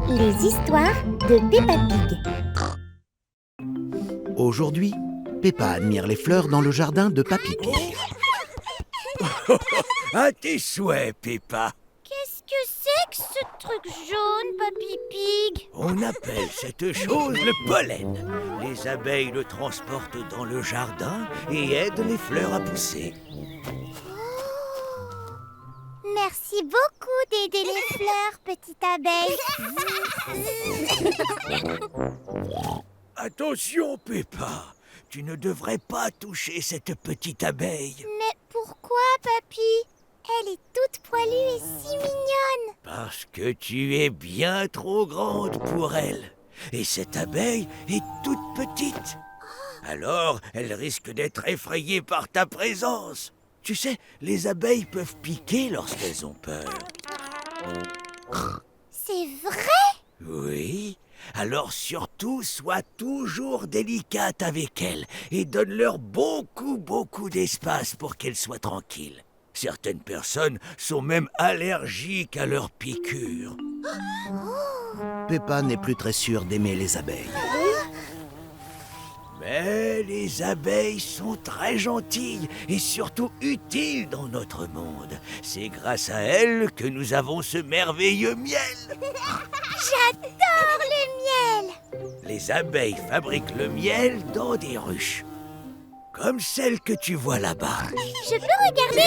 Les histoires de Peppa Pig. Aujourd'hui, Peppa admire les fleurs dans le jardin de Papy Pig. À tes souhaits, Peppa. Qu'est-ce que c'est que ce truc jaune, Papy Pig? On appelle cette chose le pollen. Les abeilles le transportent dans le jardin et aident les fleurs à pousser. Merci beaucoup d'aider les fleurs, petite abeille. Attention, Peppa. Tu ne devrais pas toucher cette petite abeille. Mais pourquoi, Papy? Elle est toute poilue et si mignonne. Parce que tu es bien trop grande pour elle. Et cette abeille est toute petite. Alors, elle risque d'être effrayée par ta présence. Tu sais, les abeilles peuvent piquer lorsqu'elles ont peur. C'est vrai? Oui. Alors surtout, sois toujours délicate avec elles et donne-leur beaucoup d'espace pour qu'elles soient tranquilles. Certaines personnes sont même allergiques à leurs piqûres. Peppa n'est plus très sûre d'aimer les abeilles. Mais les abeilles sont très gentilles et surtout utiles dans notre monde. C'est grâce à elles que nous avons ce merveilleux miel. J'adore le miel. Les abeilles fabriquent le miel dans des ruches. Comme celle que tu vois là-bas. Je peux regarder?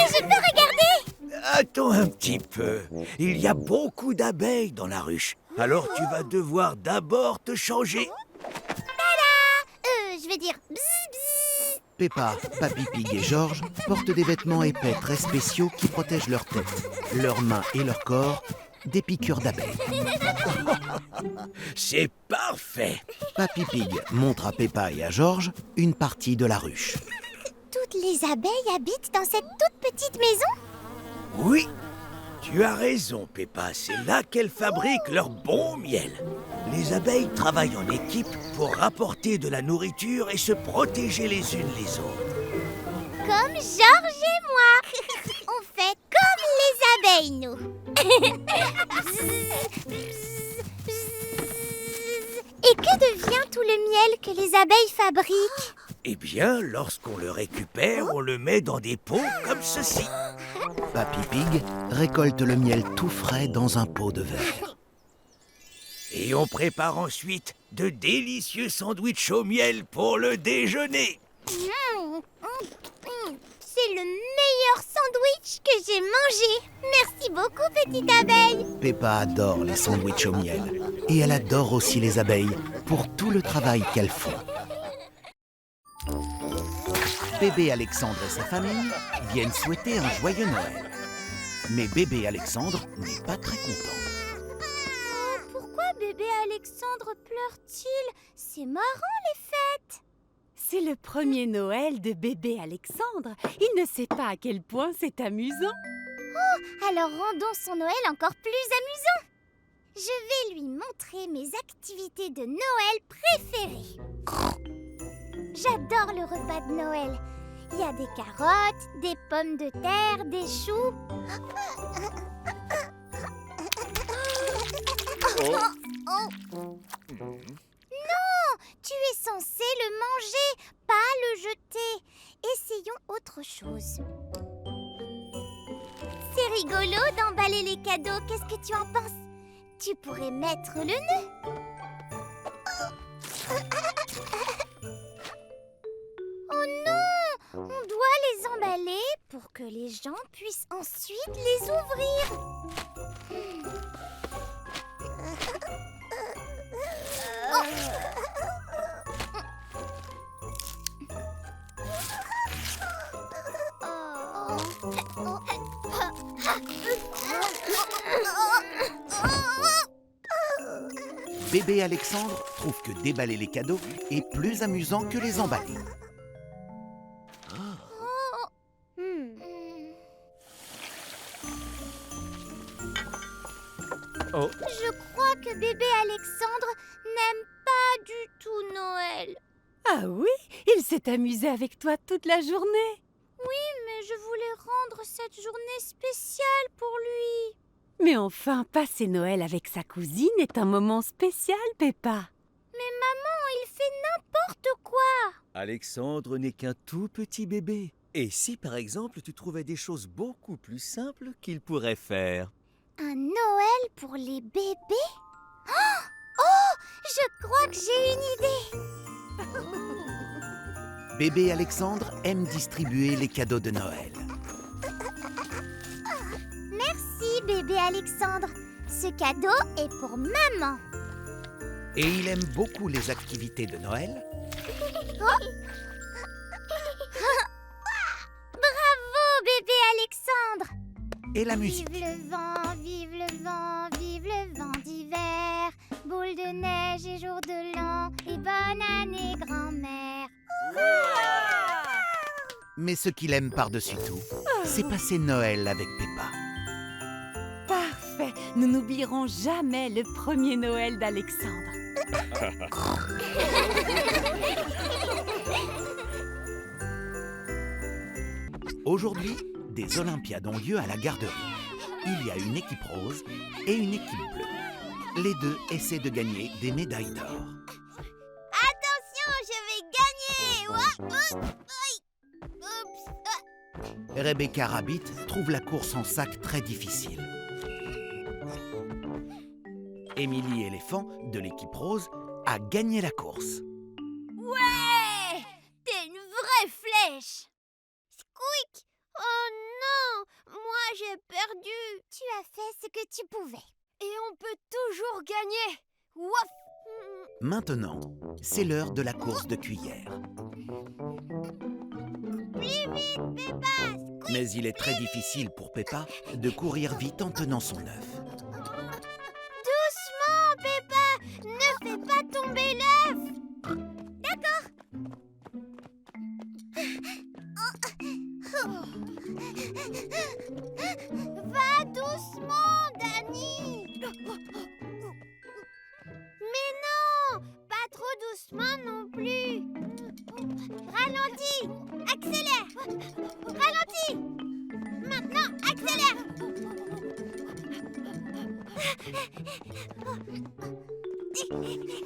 Attends un petit peu. Il y a beaucoup d'abeilles dans la ruche. Alors tu vas devoir d'abord te changer. Je vais dire bzz bzz. Peppa, Papy Pig et George portent des vêtements épais très spéciaux qui protègent leur tête, leurs mains et leur corps des piqûres d'abeilles. C'est parfait. Papy Pig montre à Peppa et à George une partie de la ruche. Toutes les abeilles habitent dans cette toute petite maison? Oui, tu as raison, Peppa. C'est là qu'elles fabriquent leur bon miel. Les abeilles travaillent en équipe pour rapporter de la nourriture et se protéger les unes les autres. Comme George et moi. On fait comme les abeilles, nous. Et que devient tout le miel que les abeilles fabriquent? Eh bien, lorsqu'on le récupère, on le met dans des pots comme ceci. Papy Pig récolte le miel tout frais dans un pot de verre. Et on prépare ensuite de délicieux sandwichs au miel pour le déjeuner. C'est le meilleur sandwich que j'ai mangé. Merci beaucoup, petite abeille. Peppa adore les sandwichs au miel. Et elle adore aussi les abeilles pour tout le travail qu'elles font. Bébé Alexandre et sa famille viennent souhaiter un joyeux Noël. Mais bébé Alexandre n'est pas très content. Pourquoi bébé Alexandre pleure-t-il? C'est marrant les fêtes. C'est le premier Noël de bébé Alexandre. Il ne sait pas à quel point c'est amusant. Alors rendons son Noël encore plus amusant. Je vais lui montrer mes activités de Noël préférées. J'adore le repas de Noël. Il y a des carottes, des pommes de terre, des choux. Non, tu es censé le manger, pas le jeter. Essayons autre chose. C'est rigolo d'emballer les cadeaux. Qu'est-ce que tu en penses? Tu pourrais mettre le nœud. Oh non! On doit les emballer pour que les gens puissent ensuite les ouvrir. Bébé Alexandre trouve que déballer les cadeaux est plus amusant que les emballer. Je crois que bébé Alexandre n'aime pas du tout Noël. Ah oui, il s'est amusé avec toi toute la journée. Mais je voulais rendre cette journée spéciale pour lui. Mais enfin, passer Noël avec sa cousine est un moment spécial, Peppa. Mais maman, il fait n'importe quoi. Alexandre n'est qu'un tout petit bébé. Et si par exemple tu trouvais des choses beaucoup plus simples qu'il pourrait faire? Un Noël pour les bébés? Oh, je crois que j'ai une idée. Bébé Alexandre aime distribuer les cadeaux de Noël. Merci, bébé Alexandre. Ce cadeau est pour maman. Et il aime beaucoup les activités de Noël. Bravo, bébé Alexandre. Et la musique. Vive le vent, vive le vent, vive le vent d'hiver. Boule de neige et jour de l'an, et bonne année grand-mère. Mais ce qu'il aime par-dessus tout, c'est passer Noël avec Peppa. Parfait. Nous n'oublierons jamais le premier Noël d'Alexandre. Aujourd'hui, des Olympiades ont lieu à la garderie. Il y a une équipe rose et une équipe bleue. Les deux essaient de gagner des médailles d'or. Attention, je vais gagner. Oups. Rebecca Rabbit trouve la course en sac très difficile. Émilie Éléphant, de l'équipe rose, a gagné la course. Ouais, t'es une vraie flèche. Squeak. Oh non, moi j'ai perdu. Tu as fait ce que tu pouvais. Et on peut toujours gagner. Wouf. Maintenant, c'est l'heure de la course de cuillère. Plus vite, Peppa. Mais il est très difficile pour Peppa de courir vite en tenant son œuf. Doucement, Peppa. Ne fais pas tomber l'œuf. D'accord. Va doucement, Dani. Mais non, pas trop doucement non plus. Ralentis, accélère. Ralentis. Maintenant, accélère.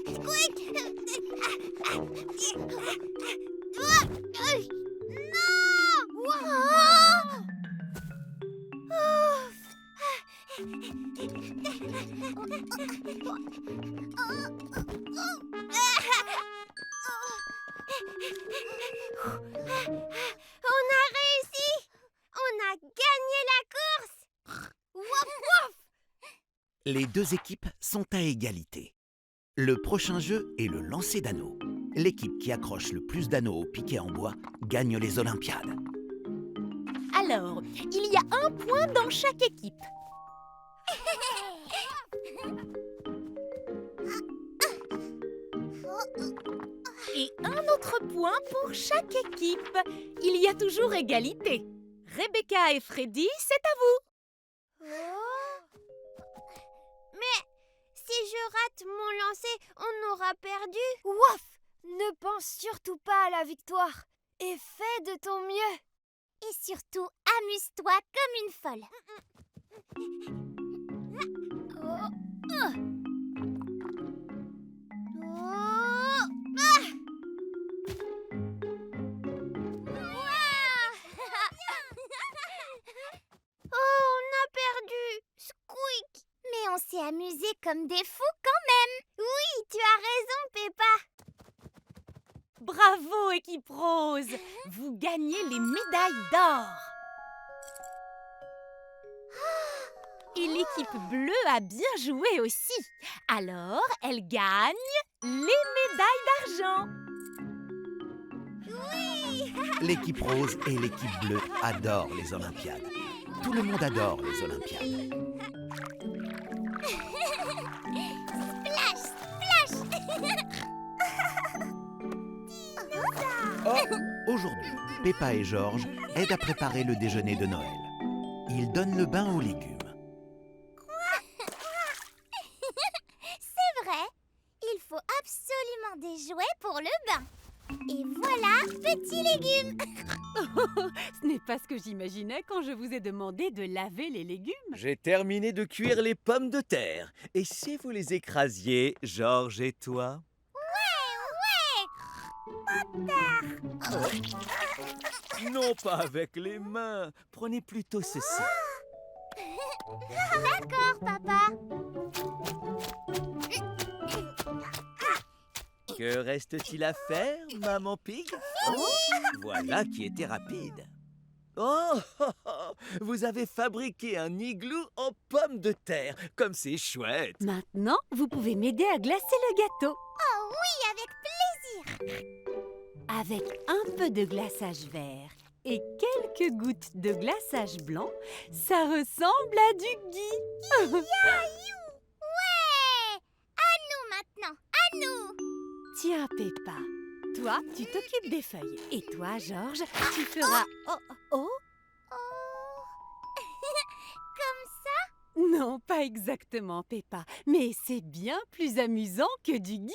Squeak. Non. On a réussi. On a gagné la course. Wouf, wouf. Les deux équipes sont à égalité. Le prochain jeu est le lancer d'anneaux. L'équipe qui accroche le plus d'anneaux au piquet en bois gagne les Olympiades. Alors, il y a un point dans chaque équipe. Et un autre point pour chaque équipe. Il y a toujours égalité. Rebecca et Freddy, c'est à vous. Mais si je rate mon lancer, on aura perdu. Wouf! Ne pense surtout pas à la victoire et fais de ton mieux. Et surtout, amuse-toi comme une folle. Oh, on a perdu. Squeak. Mais on s'est amusés comme des fous quand même. Oui, tu as raison, Peppa. Bravo, équipe rose. Vous gagnez les médailles d'or. Et l'équipe bleue a bien joué aussi. Alors, elle gagne les médailles d'argent. Oui. L'équipe rose et l'équipe bleue adorent les Olympiades. Tout le monde adore les Olympiades. Splash, splash. Oh, aujourd'hui, Peppa et Georges aident à préparer le déjeuner de Noël. Ils donnent le bain aux légumes. C'est vrai, il faut absolument des jouets pour le bain. Et voilà, petits légumes. Ce n'est pas ce que j'imaginais quand je vous ai demandé de laver les légumes. J'ai terminé de cuire les pommes de terre. Et si vous les écrasiez, Georges et toi? Non, pas avec les mains. Prenez plutôt ceci. D'accord, papa. Que reste-t-il à faire, Maman Pig? Voilà qui était rapide. Oh, vous avez fabriqué un igloo en pommes de terre. Comme c'est chouette. Maintenant, vous pouvez m'aider à glacer le gâteau. Oh oui, avec plaisir. Avec un peu de glaçage vert et quelques gouttes de glaçage blanc, ça ressemble à du gui. Ouais. À nous maintenant, à nous. Tiens, Peppa, toi, tu t'occupes des feuilles. Et toi, Georges, tu feras... Oh. Oh. Comme ça? Non, pas exactement, Peppa, mais c'est bien plus amusant que du gui.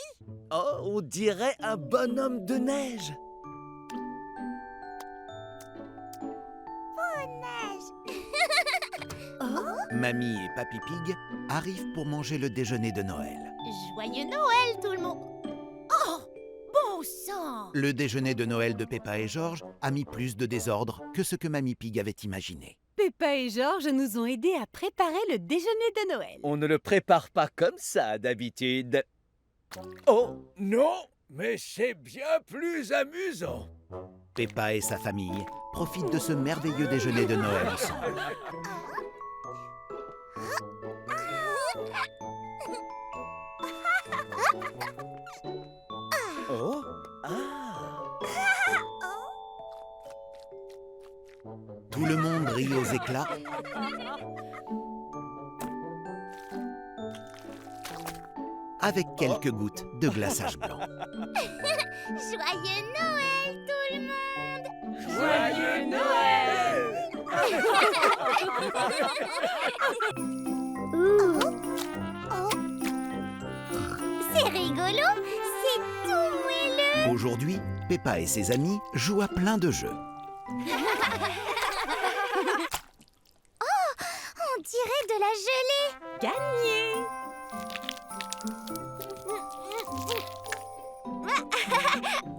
Oh, on dirait un bonhomme de neige. Neige. Mamie et Papy Pig arrivent pour manger le déjeuner de Noël. Joyeux Noël, tout le monde! Oh! Bon sang! Le déjeuner de Noël de Peppa et Georges a mis plus de désordre que ce que Mamie Pig avait imaginé. Peppa et Georges nous ont aidés à préparer le déjeuner de Noël. On ne le prépare pas comme ça d'habitude. Oh, non, mais c'est bien plus amusant. Peppa et sa famille profitent de ce merveilleux déjeuner de Noël ensemble. Oh, ah. Tout le monde rit aux éclats avec quelques gouttes de glaçage blanc. Joyeux Noël, tout le monde. Joyeux Noël! C'est rigolo, c'est tout moelleux. Aujourd'hui, Peppa et ses amis jouent à plein de jeux. On dirait de la gelée. Gagné!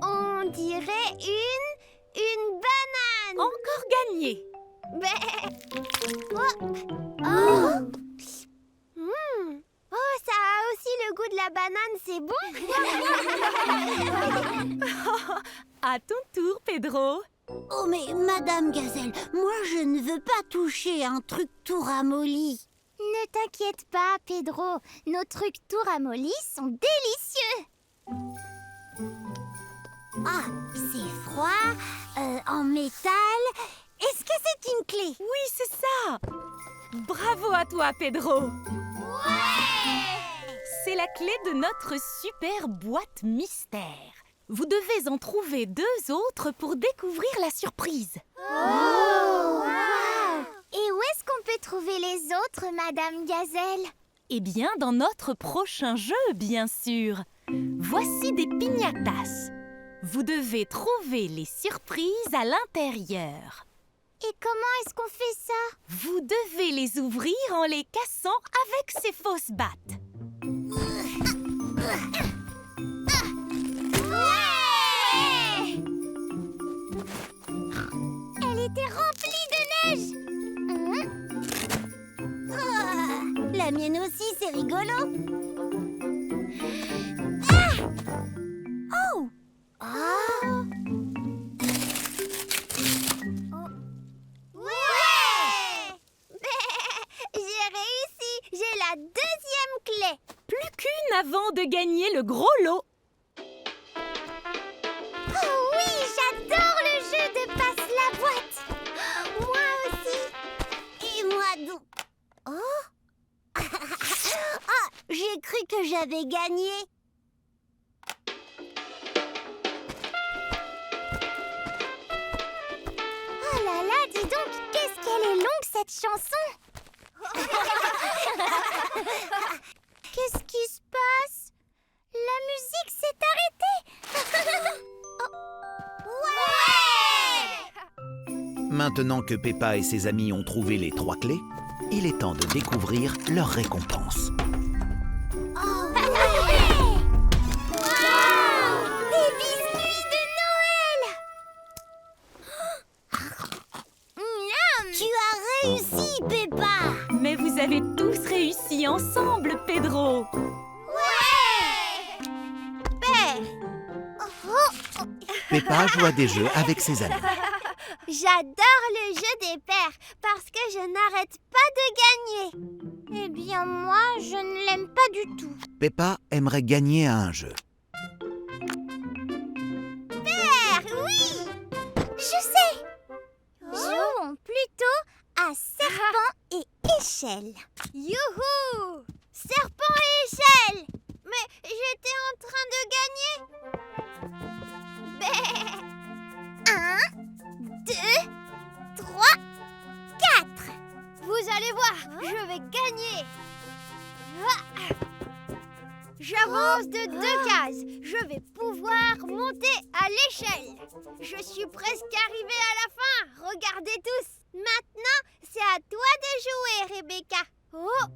On dirait une banane. Encore gagné! Oh. Oh, ça a aussi le goût de la banane, c'est bon. À ton tour, Pedro. Oh mais Madame Gazelle, moi je ne veux pas toucher un truc tout ramolli. Ne t'inquiète pas, Pedro. Nos trucs tout ramollis sont délicieux. Ah, c'est froid, en métal. Est-ce que c'est une clé? Oui, c'est ça! Bravo à toi, Pedro! C'est la clé de notre super boîte mystère. Vous devez en trouver 2 autres pour découvrir la surprise. Oh, wow. Et où est-ce qu'on peut trouver les autres, Madame Gazelle? Eh bien, dans notre prochain jeu, bien sûr. Voici des piñatas. Vous devez trouver les surprises à l'intérieur. Et comment est-ce qu'on fait ça? Vous devez les ouvrir en les cassant avec ces fausses battes. Ouais! Elle était remplie de neige. Ah, la mienne aussi, c'est rigolo. Oh! Ah! Ouais! J'ai réussi. J'ai la 2e clé. Plus qu'une avant de gagner le gros lot. Oh oui, j'adore le jeu de passe la boîte. Moi aussi. Et moi donc. Oh! Ah, j'ai cru que j'avais gagné. Oh là là, dis donc, qu'est-ce qu'elle est longue cette chanson. Qu'est-ce qui se passe? La musique s'est arrêtée. Oh. Ouais! Maintenant que Peppa et ses amis ont trouvé les 3 clés, il est temps de découvrir leur récompense. Des biscuits de Noël! Tu as réussi, Peppa! Mais vous avez tous réussi ensemble, Pedro. Peppa joue à des jeux avec ses amis. J'adore le jeu des pères parce que je n'arrête pas de gagner. Eh bien, moi, je ne l'aime pas du tout. Peppa aimerait gagner à un jeu. Père, oui! Je sais! Jouons plutôt à serpent et échelle. Youhou! Serpent et échelle! Mais j'étais en train de gagner. 1, 2, 3, 4. Vous allez voir, je vais gagner. J'avance de 2 cases. Je vais pouvoir monter à l'échelle. Je suis presque arrivée à la fin. Regardez tous. Maintenant, c'est à toi de jouer, Rebecca. Oh!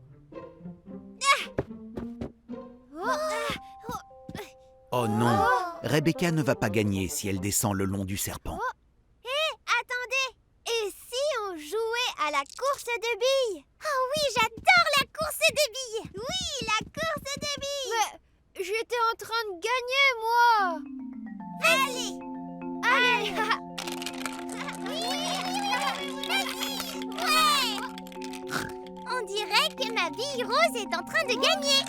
Oh non, Rebecca ne va pas gagner si elle descend le long du serpent. Attendez. Et si on jouait à la course de billes? Oh oui, j'adore la course des billes. Oui, la course des billes. Mais j'étais en train de gagner, moi. Allez. On dirait que ma bille rose est en train de gagner.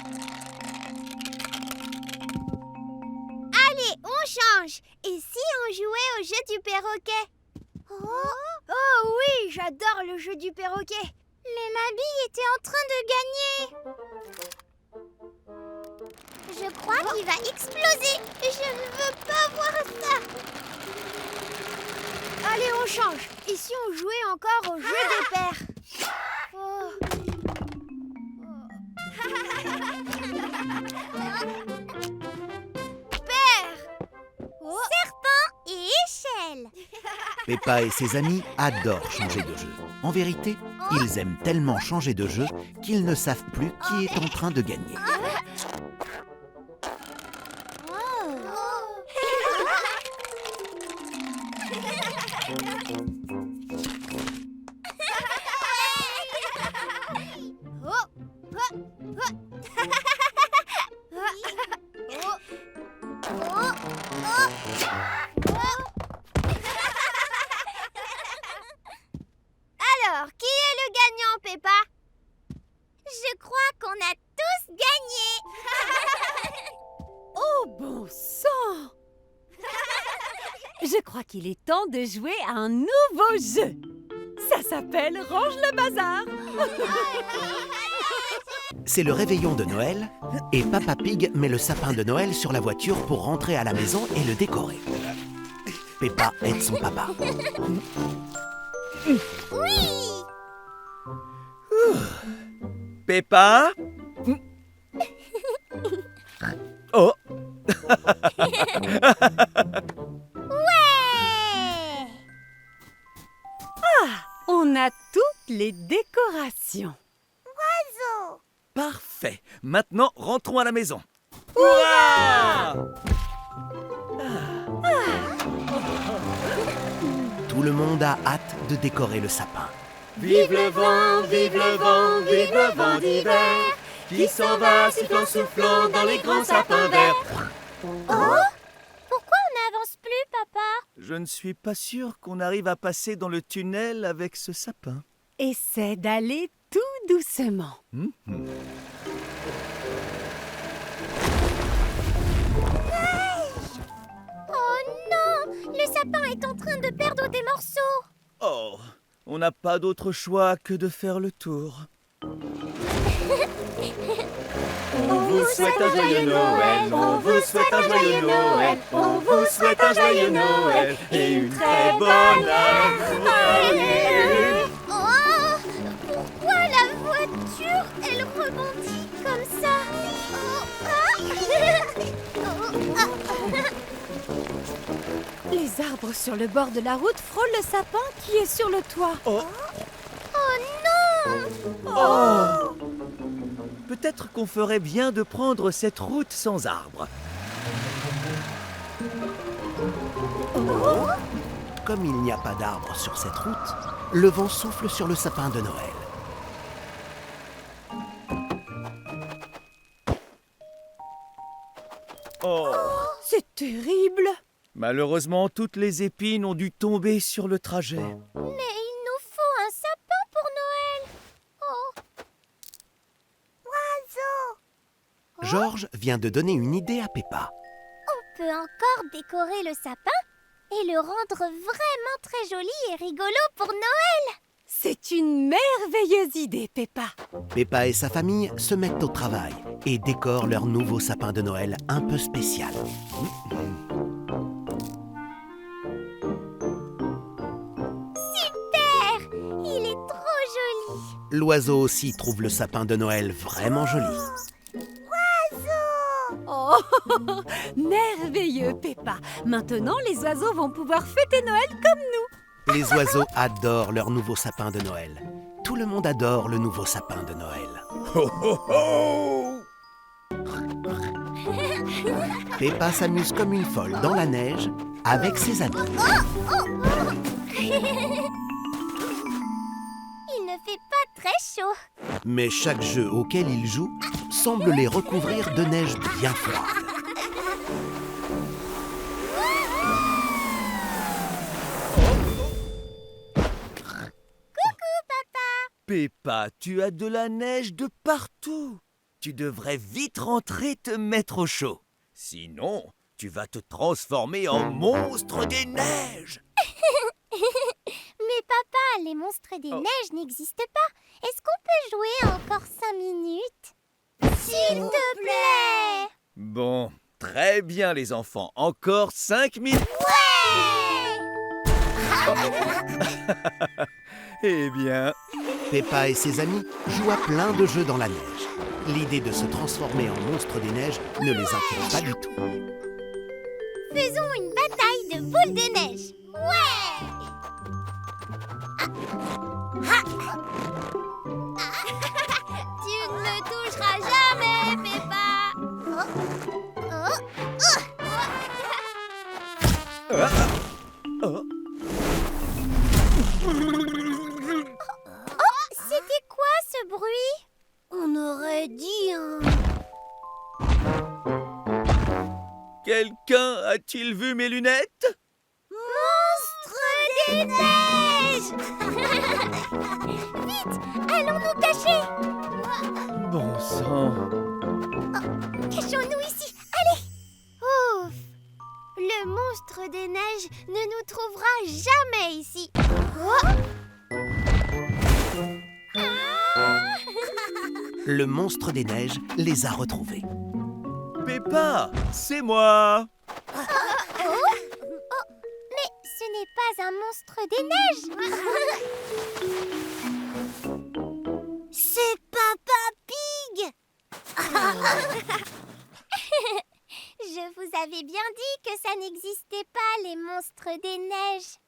Allez, on change. Et si on jouait au jeu du perroquet? Oh oui, j'adore le jeu du perroquet. Mais ma bille était en train de gagner. Je crois qu'il va exploser. Je ne veux pas voir ça. Allez, on change. Et si on jouait encore au jeu des pères? Oh. Père! Serpent et échelle. Peppa et ses amis adorent changer de jeu. En vérité, ils aiment tellement changer de jeu qu'ils ne savent plus qui est en train de gagner. Alors, qui est le gagnant, Peppa? Je crois qu'on a tous gagné. Oh bon sang! Je crois qu'il est temps de jouer à un nouveau jeu. Ça s'appelle Range le bazar. C'est le réveillon de Noël et Papa Pig met le sapin de Noël sur la voiture pour rentrer à la maison et le décorer. Peppa aide son papa. Oui. Peppa? Oh! Ouais. On a toutes les décorations. Oiseau. Parfait. Maintenant, rentrons à la maison. Hurrah! Tout le monde a hâte de décorer le sapin. Vive le vent, vive le vent, vive le vent d'hiver qui s'en va sifflant, soufflant dans les grands sapins verts. Pourquoi on n'avance plus, papa? Je ne suis pas sûr qu'on arrive à passer dans le tunnel avec ce sapin. Essaie d'aller tout doucement. Oh non, le sapin est en train de perdre des morceaux. Oh, on n'a pas d'autre choix que de faire le tour. On vous souhaite un joyeux Noël, on vous souhaite un joyeux Noël, on vous souhaite un joyeux Noël et une très bonne année. Oh, pourquoi la voiture, elle rebondit comme ça? Les arbre sur le bord de la route frôle le sapin qui est sur le toit. Oh, Oh! peut-être qu'on ferait bien de prendre cette route sans arbre. Comme il n'y a pas d'arbre sur cette route, le vent souffle sur le sapin de Noël. Oh. C'est terrible! Malheureusement, toutes les épines ont dû tomber sur le trajet. Mais il nous faut un sapin pour Noël. Oh, Georges vient de donner une idée à Peppa. on peut encore décorer le sapin et le rendre vraiment très joli et rigolo pour Noël. C'est une merveilleuse idée, Peppa. Peppa et sa famille se mettent au travail et décorent leur nouveau sapin de Noël un peu spécial. Super! Il est trop joli. L'oiseau aussi trouve le sapin de Noël vraiment joli. Oh! Merveilleux, Peppa. Maintenant, les oiseaux vont pouvoir fêter Noël comme nous. Les oiseaux adorent leur nouveau sapin de Noël. Tout le monde adore le nouveau sapin de Noël. Ho, ho, ho! Peppa s'amuse comme une folle dans la neige avec ses amis. Il ne fait pas très chaud. Mais chaque jeu auquel ils jouent semble les recouvrir de neige bien froide. Peppa, tu as de la neige de partout. Tu devrais vite rentrer te mettre au chaud. Sinon, tu vas te transformer en monstre des neiges. Mais papa, les monstres des neiges n'existent pas. Est-ce qu'on peut jouer encore 5 minutes? S'il te plaît. Bon, très bien les enfants. Encore 5 minutes. Eh bien, Peppa et ses amis jouent à plein de jeux dans la neige. L'idée de se transformer en monstre des neiges ne les inquiète pas du tout. Faisons une bataille de boules de neige. Ouais. Tu ne me toucheras jamais, Peppa. C'était quoi ce bruit? On aurait dit un... quelqu'un a-t-il vu mes lunettes? Monstre des neiges. Vite, allons nous cacher. Bon sang. Cachons-nous ici, allez. Ouf. Le monstre des neiges ne nous trouvera jamais ici. Oh. Le monstre des neiges les a retrouvés. Peppa, c'est moi. Mais ce n'est pas un monstre des neiges. C'est Papa Pig. Je vous avais bien dit que ça n'existait pas, les monstres des neiges.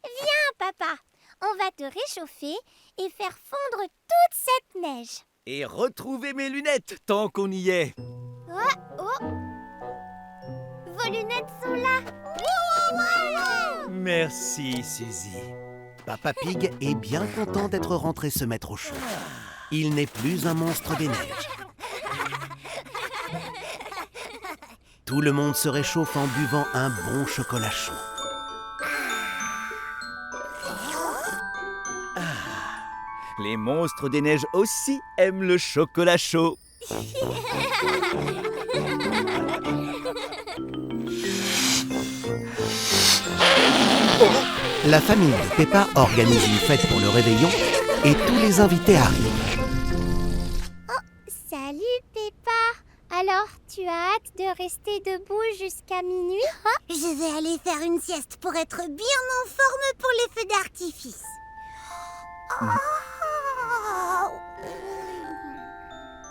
Viens, papa, on va te réchauffer et faire fondre toute cette neige. Et retrouver mes lunettes tant qu'on y est. Oh. Vos lunettes sont là. Oui, bravo. Merci, Suzy. Papa Pig est bien content d'être rentré se mettre au chaud. Il n'est plus un monstre des neiges. Tout le monde se réchauffe en buvant un bon chocolat chaud. Les monstres des neiges aussi aiment le chocolat chaud. La famille de Peppa organise une fête pour le réveillon et tous les invités arrivent. Salut, Peppa. Alors, tu as hâte de rester debout jusqu'à minuit? Je vais aller faire une sieste pour être bien en forme pour les feux d'artifice.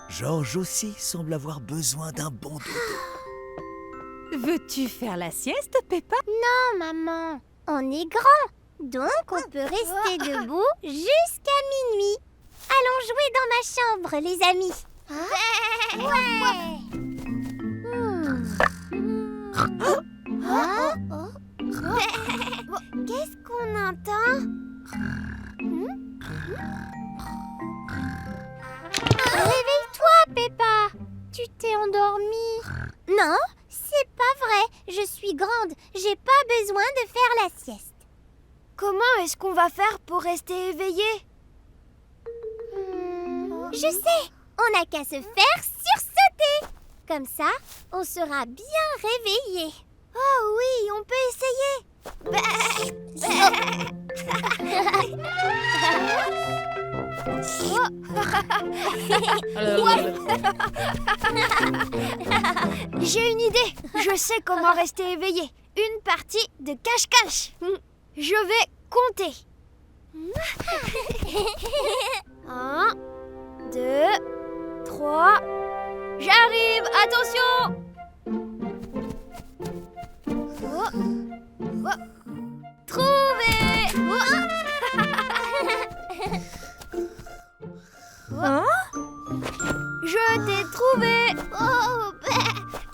Georges aussi semble avoir besoin d'un bon dodo. Veux-tu faire la sieste, Peppa? Non, maman, on est grand, donc on peut rester debout jusqu'à minuit. Allons jouer dans ma chambre, les amis. Ouais. Qu'est-ce qu'on entend? Réveille-toi, Peppa. Tu t'es endormie. Non, c'est pas vrai. Je suis grande. J'ai pas besoin de faire la sieste. Comment est-ce qu'on va faire pour rester éveillé? Je sais. On n'a qu'à se faire sursauter. Comme ça, on sera bien réveillés. Oh oui, on peut essayer. J'ai une idée. Je sais comment rester éveillé. Une partie de cache-cache. Je vais compter. 1, 2, 3. J'arrive. Attention. Trouvé. Je t'ai trouvé. Oh,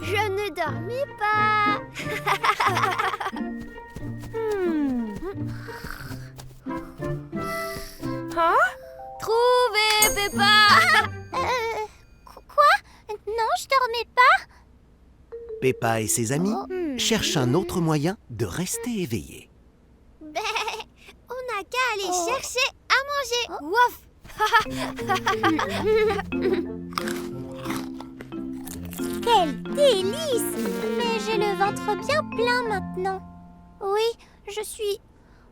je ne dormais pas. Trouvé, Peppa. Quoi? Non, je dormais pas. Peppa et ses amis cherchent un autre moyen de rester éveillés. On n'a qu'à aller chercher à manger. Wouf. Quel délice! Mais j'ai le ventre bien plein maintenant. Oui, je suis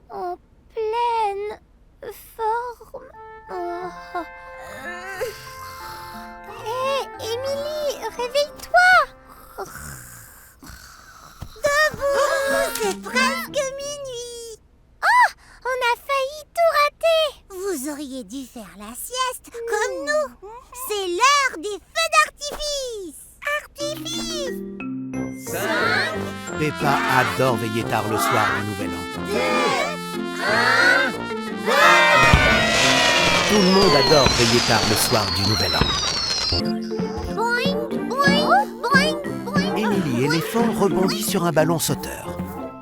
en pleine forme. Hé, Émilie, réveille-toi! Debout, c'est presque minuit. Oh, on a failli tout rater. Vous auriez dû faire la sieste comme nous. C'est l'heure des feux d'artifice. Peppa adore veiller tard le soir du Nouvel An. 2, 1, Tout le monde adore veiller tard le soir du Nouvel An. boing, boing, boing, boing. Émilie éléphant rebondit sur un ballon sauteur.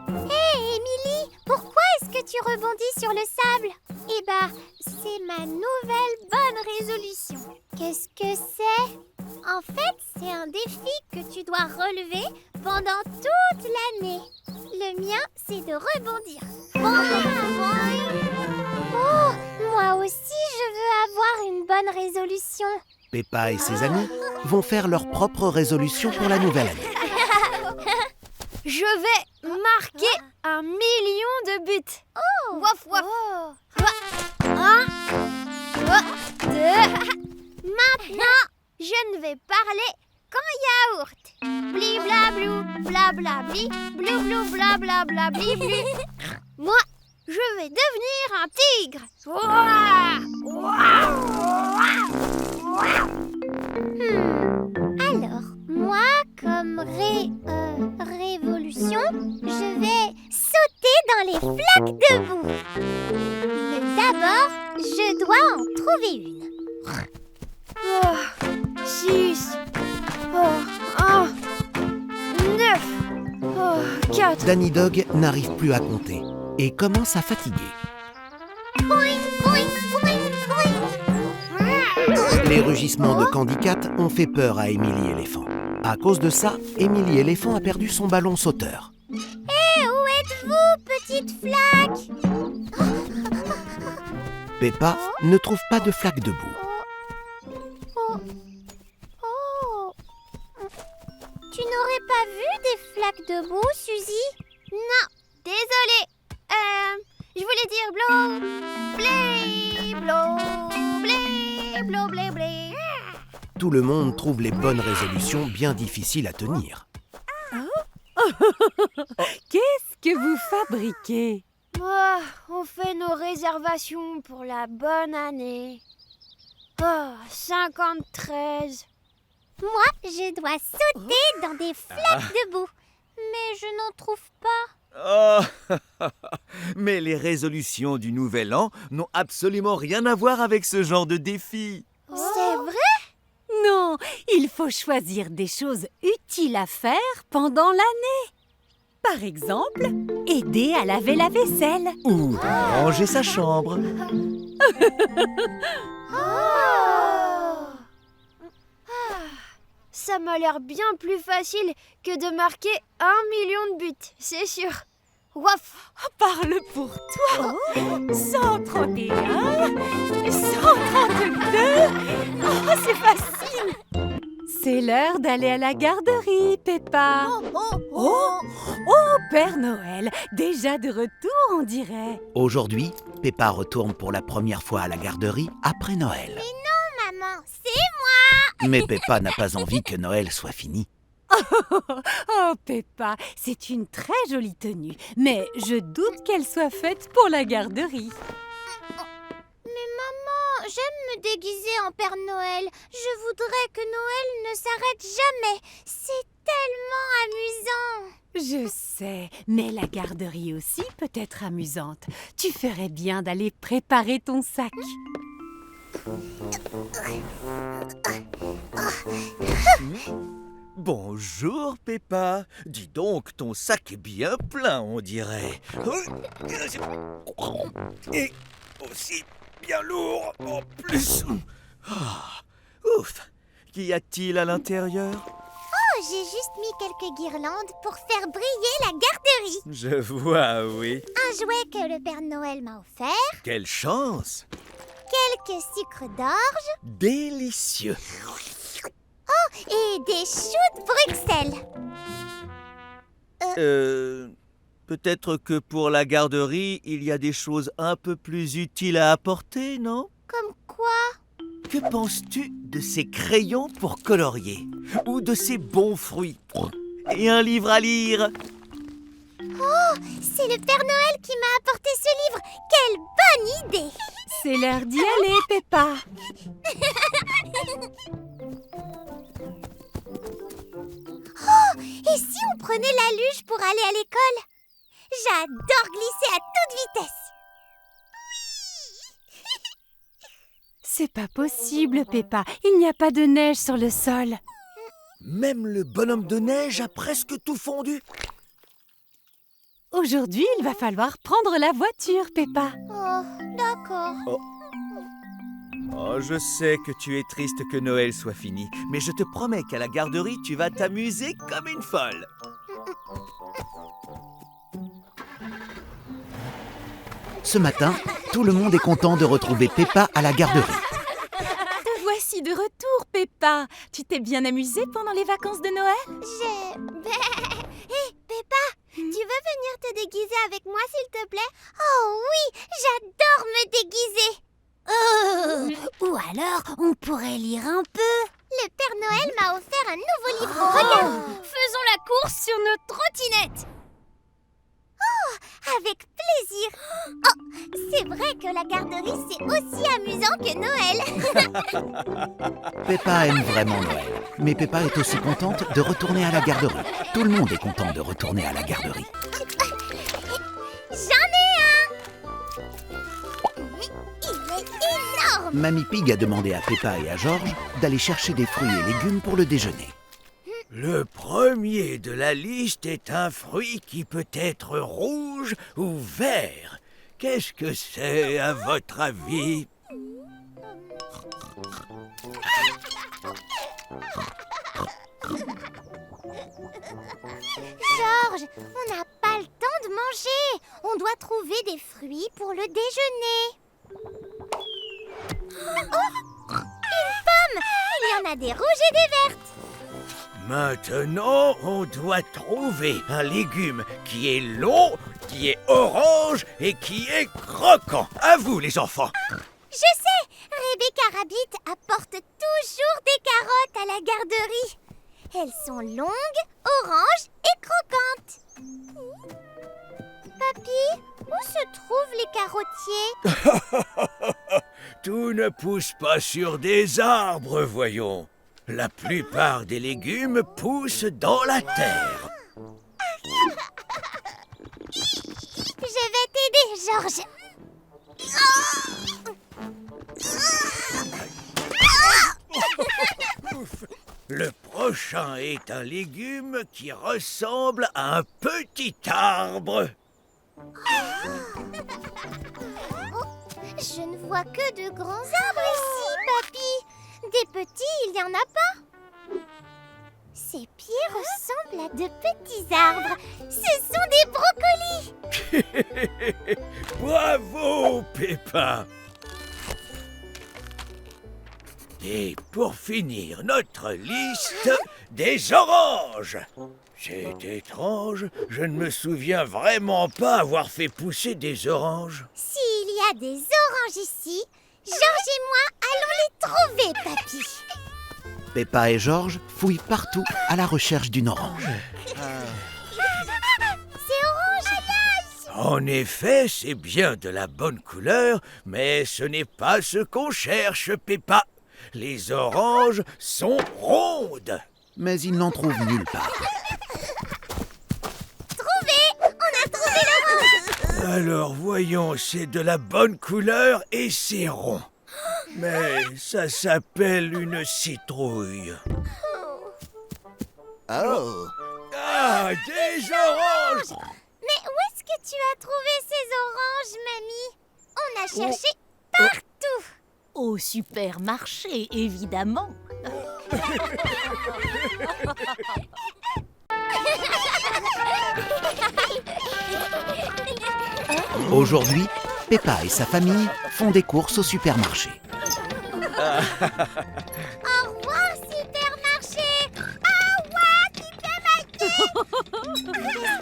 Hé, Émilie, pourquoi est-ce que tu rebondis sur le sable? Eh ben, c'est ma nouvelle bonne résolution. Qu'est-ce que c'est? En fait, c'est un défi que tu dois relever pendant toute l'année. Le mien, c'est de rebondir. Boing, boing. Oh, moi aussi, je veux avoir une bonne résolution. Peppa et ses amis vont faire leur propre résolution pour la nouvelle année. Je vais marquer 1 million de buts. Wouf, wouf. 1, 2. Maintenant, je ne vais parler qu'en yaourt. Bliblablou, blablabli, blou bla bla bla bli blu. Moi, je vais devenir un tigre. Alors, moi, comme révolution, je vais sauter dans les flaques de boue. Mais d'abord, je dois en trouver une. 6, 1, 9, 4. Danny Dog n'arrive plus à compter et commence à fatiguer. Boing, boing, boing, boing. Les rugissements de Candy Cat ont fait peur à Émilie éléphant. À cause de ça, Émilie éléphant a perdu son ballon sauteur. Hé, où êtes-vous, petite flaque? Peppa ne trouve pas de flaque de boue. Oh. Tu n'aurais pas vu des flaques de boue, Suzy? Non, désolée. Je voulais dire blow, blé, blow, blé, blow, blé, blé. Tout le monde trouve les bonnes résolutions bien difficiles à tenir. Qu'est-ce que vous fabriquez? On fait nos réservations pour la bonne année. 53. Moi, je dois sauter dans des flaques de boue. Mais je n'en trouve pas. Oh, mais les résolutions du Nouvel An n'ont absolument rien à voir avec ce genre de défi. C'est vrai? Non, il faut choisir des choses utiles à faire pendant l'année. Par exemple, aider à laver la vaisselle. Ou ranger sa chambre. Ça m'a l'air bien plus facile que de marquer 1 million de buts, c'est sûr. Waf! Parle pour toi. 131, 132. Oh, c'est facile. C'est l'heure d'aller à la garderie, Peppa. Oh, Père Noël, déjà de retour, on dirait. Aujourd'hui, Peppa retourne pour la première fois à la garderie après Noël. Maman, c'est Mais Peppa n'a pas envie que Noël soit fini. Oh, Peppa, c'est une très jolie tenue, mais je doute qu'elle soit faite pour la garderie. maman, j'aime me déguiser en Père Noël. Je voudrais que Noël ne s'arrête jamais. C'est tellement amusant. Je sais, mais la garderie aussi peut être amusante. Tu ferais bien d'aller préparer ton sac. Bonjour, Peppa. Dis donc, ton sac est bien plein, on dirait. Et aussi bien lourd en plus. Ah, ouf. Qu'y a-t-il à l'intérieur? Oh, j'ai juste mis quelques guirlandes pour faire briller la garderie. Je vois, oui. Un jouet que le Père Noël m'a offert, Quelle chance! quelques sucres d'orge Délicieux. et des choux de Bruxelles. Peut-être que pour la garderie, il y a des choses un peu plus utiles à apporter, non? Comme quoi? Que penses-tu de ces crayons pour colorier? Ou de ces bons fruits? Et un livre à lire? C'est le Père Noël qui m'a apporté ce livre. Quelle bonne idée! C'est l'heure d'y aller, Peppa. Et si on prenait la luge pour aller à l'école? J'adore glisser à toute vitesse. C'est pas possible, Peppa. Il n'y a pas de neige sur le sol. Même le bonhomme de neige a presque tout fondu. Aujourd'hui, il va falloir prendre la voiture, Peppa. Oh, d'accord. Oh, je sais que tu es triste que Noël soit fini, mais je te promets qu'à la garderie, tu vas t'amuser comme une folle. Ce matin, tout le monde est content de retrouver Peppa à la garderie. Te voici de retour, Peppa. Tu t'es bien amusée pendant les vacances de Noël? Hé, Peppa, tu veux venir te déguiser avec moi, s'il te plaît? Oh oui, j'adore me déguiser. Ou alors, on pourrait lire un peu. Le Père Noël m'a offert un nouveau livre. Regarde. Faisons la course sur notre trottinette. Avec plaisir. Oh, c'est vrai que la garderie, c'est aussi amusant que Noël. Peppa aime vraiment Noël, mais Peppa est aussi contente de retourner à la garderie. Tout le monde est content de retourner à la garderie. J'en ai un. Il est énorme. Mamie Pig a demandé à Peppa et à George d'aller chercher des fruits et légumes pour le déjeuner. Le premier de la liste est un fruit qui peut être rouge ou vert. Qu'est-ce que c'est, à votre avis? Georges, on n'a pas le temps de manger. On doit trouver des fruits pour le déjeuner. Oh, une pomme. Il y en a des rouges et des vertes. Maintenant, on doit trouver un légume qui est long, qui est orange et qui est croquant. À vous, les enfants. Je sais, Rebecca Rabbit apporte toujours des carottes à la garderie. Elles sont longues, oranges et croquantes. Papy, où se trouvent les carottiers? Tout ne pousse pas sur des arbres, voyons. La plupart des légumes poussent dans la terre. Georges. Le prochain est un légume qui ressemble à un petit arbre. Je ne vois que de grands arbres ici, papy. Des petits, il n'y en a pas. Ces pieds ressemblent à de petits arbres. Ce sont des brocolis. Bravo, Peppa! Et pour finir notre liste, des oranges. C'est étrange, je ne me souviens vraiment pas avoir fait pousser des oranges. S'il y a des oranges ici, Georges et moi allons les trouver, papy. Peppa et Georges fouillent partout à la recherche d'une orange. C'est orange. En effet, c'est bien de la bonne couleur, mais ce n'est pas ce qu'on cherche, Peppa. Les oranges sont rondes. Mais ils n'en trouvent nulle part. On a trouvé l'orange. Alors voyons, c'est de la bonne couleur et c'est rond. Mais ça s'appelle une citrouille. Oh! Ah, des oranges! Mais où est-ce que tu as trouvé ces oranges, mamie? On a cherché partout. Au supermarché, évidemment. Aujourd'hui, Peppa et sa famille font des courses au supermarché. Au revoir, supermarché. Au revoir,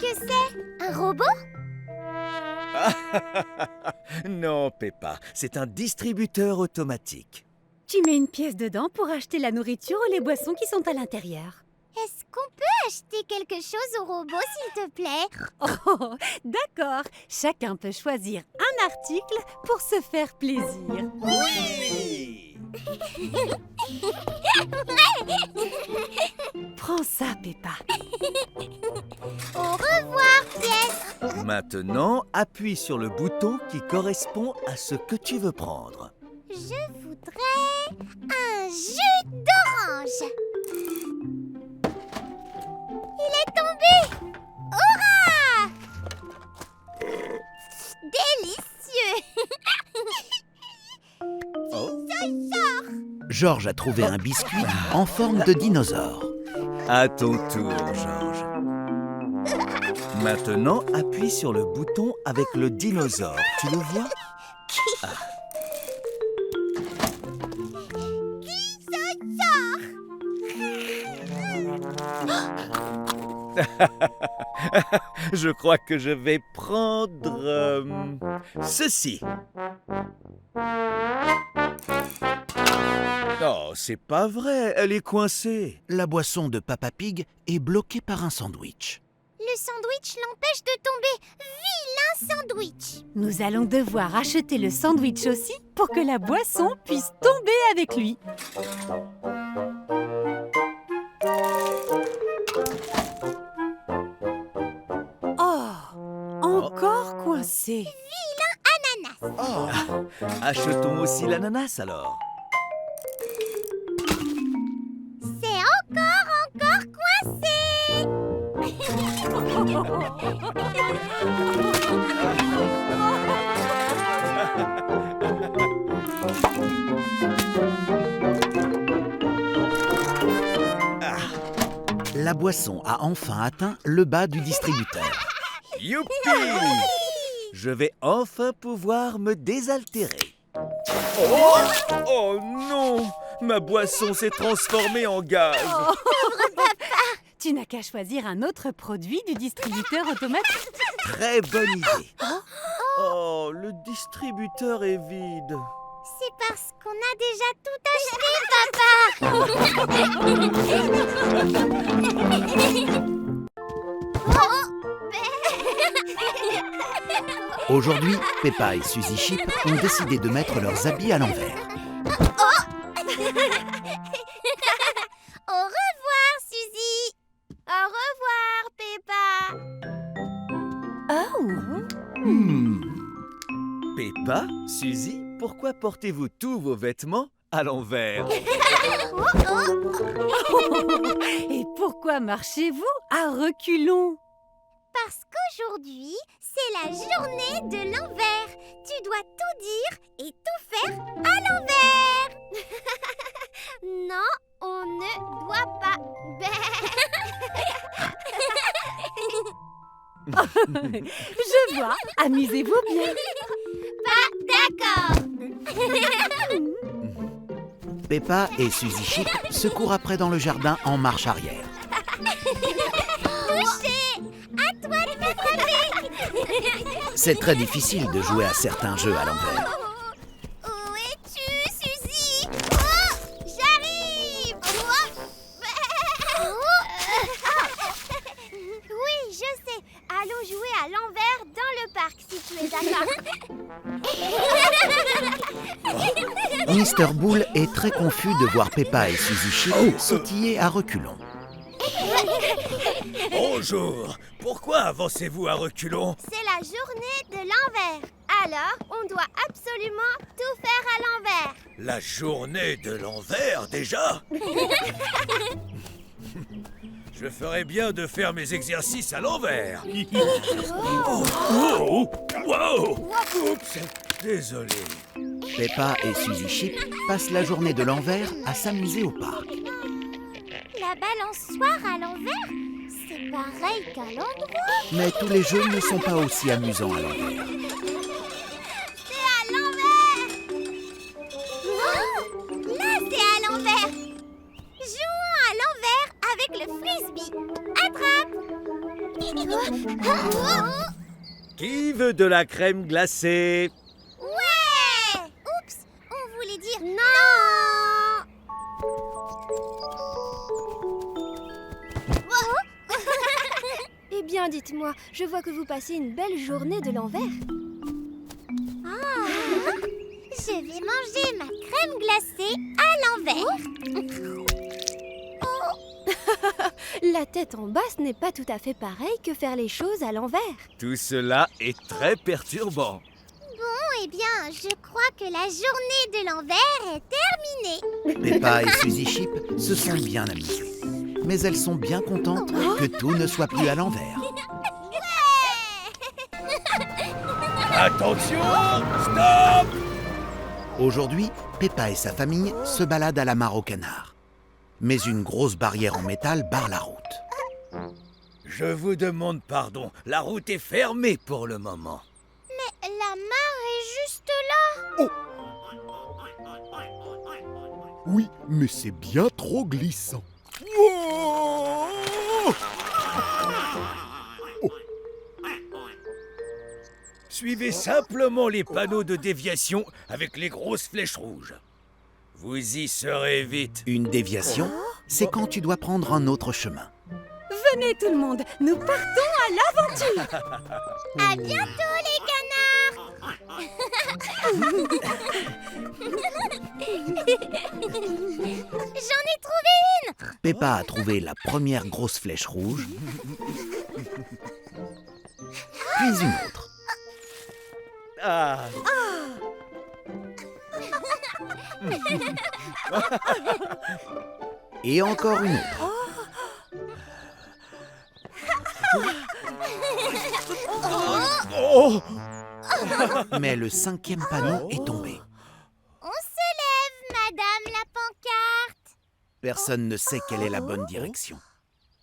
Qu'est-ce que c'est? Un robot? Non, Peppa, c'est un distributeur automatique. Tu mets une pièce dedans pour acheter la nourriture ou les boissons qui sont à l'intérieur. Est-ce qu'on peut acheter quelque chose au robot, s'il te plaît? Oh, d'accord. Chacun peut choisir un article pour se faire plaisir. Oui! Prends ça, Peppa. Au revoir, pièce. Maintenant, appuie sur le bouton qui correspond à ce que tu veux prendre. Je voudrais un jus d'orange. Il est tombé. Hurrah! Délicieux. Georges a trouvé un biscuit en forme de dinosaure. À ton tour, Georges. Maintenant, appuie sur le bouton avec le dinosaure. Tu le vois? Je crois que je vais prendre ceci. Oh, c'est pas vrai, elle est coincée. La boisson de Peppa Pig est bloquée par un sandwich. Le sandwich l'empêche de tomber. Vilain sandwich. Nous allons devoir acheter le sandwich aussi pour que la boisson puisse tomber avec lui. Oh, encore coincé. Oh, achetons aussi l'ananas alors. C'est encore coincé. La boisson a enfin atteint le bas du distributeur. Youpi! Je vais enfin pouvoir me désaltérer. Oh non! Ma boisson s'est transformée en gaz. Tu n'as qu'à choisir un autre produit du distributeur automatique. Très bonne idée. Oh, le distributeur est vide. C'est parce qu'on a déjà tout acheté, papa. Aujourd'hui, Peppa et Suzy Chip ont décidé de mettre leurs habits à l'envers. Au revoir, Suzy. Au revoir, Peppa. Oh, Peppa, Suzy, pourquoi portez-vous tous vos vêtements à l'envers? Et pourquoi marchez-vous à reculons? Parce qu'aujourd'hui, c'est la journée de l'envers. Tu dois tout dire et tout faire à l'envers. Non, on ne doit pas. Je vois, amusez-vous bien. D'accord. Peppa et Suzy Chip se courent après dans le jardin en marche arrière. C'est très difficile de jouer à certains jeux à l'envers. Où es-tu, Suzy? Oh, j'arrive. Oui, je sais. Allons jouer à l'envers dans le parc si tu es d'accord. Mister Bull est très confus de voir Peppa et Suzy Chip sautiller à reculons. Bonjour. Pourquoi avancez-vous à reculons? C'est la journée de l'envers. Alors, on doit absolument tout faire à l'envers. La journée de l'envers, déjà? Je ferais bien de faire mes exercices à l'envers. Oh, wow. Oups, désolé. Peppa et Suzy Chip passent la journée de l'envers à s'amuser au parc. La balançoire à l'envers, c'est pareil qu'à l'endroit. Mais tous les jeux ne sont pas aussi amusants à l'envers. C'est à l'envers. Oh, là, c'est à l'envers. Jouons à l'envers avec le frisbee. Attrape. Qui veut de la crème glacée? Ouais. Oups, on voulait dire non. Eh bien, dites-moi, je vois que vous passez une belle journée de l'envers. Je vais manger ma crème glacée à l'envers. La tête en bas, ce n'est pas tout à fait pareil que faire les choses à l'envers. Tout cela est très perturbant. Bon, eh bien, je crois que la journée de l'envers est terminée. Peppa et Suzy Chip se sont bien amusées. Mais elles sont bien contentes que tout ne soit plus à l'envers. Attention! Stop! Aujourd'hui, Peppa et sa famille se baladent à la mare au canard. Mais une grosse barrière en métal barre la route. Je vous demande pardon. La route est fermée pour le moment. La mare est juste là. Oui, mais c'est bien trop glissant. Suivez simplement les panneaux de déviation avec les grosses flèches rouges. Vous y serez vite. Une déviation, c'est quand tu dois prendre un autre chemin. Venez tout le monde, nous partons à l'aventure. À bientôt, les canards. J'en ai trouvé une. Peppa a trouvé la première grosse flèche rouge, puis une autre. Ah. Et encore une autre. Oh! Mais le cinquième panneau est tombé. On se lève, madame la pancarte. Personne ne sait quelle est la bonne direction.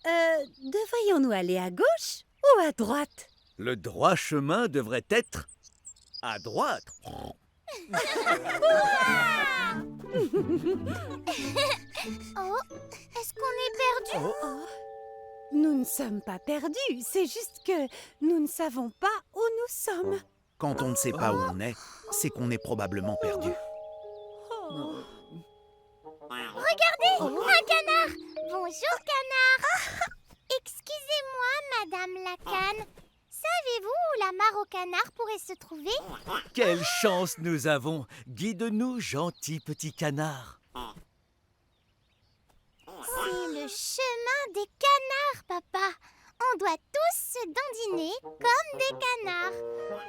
Devrions-nous aller à gauche ou à droite? Le droit chemin devrait être à droite. Oh, est-ce qu'on est perdu? Nous ne sommes pas perdus, c'est juste que nous ne savons pas où nous sommes. Quand on ne sait pas où on est, c'est qu'on est probablement perdu. Regardez, un canard. Bonjour, canard. Excusez-moi, madame la canne. Savez-vous où la mare au canard pourrait se trouver? Quelle chance nous avons! Guide-nous, gentil petit canard. C'est le chemin des canards, papa. On doit tous se dandiner comme des canards.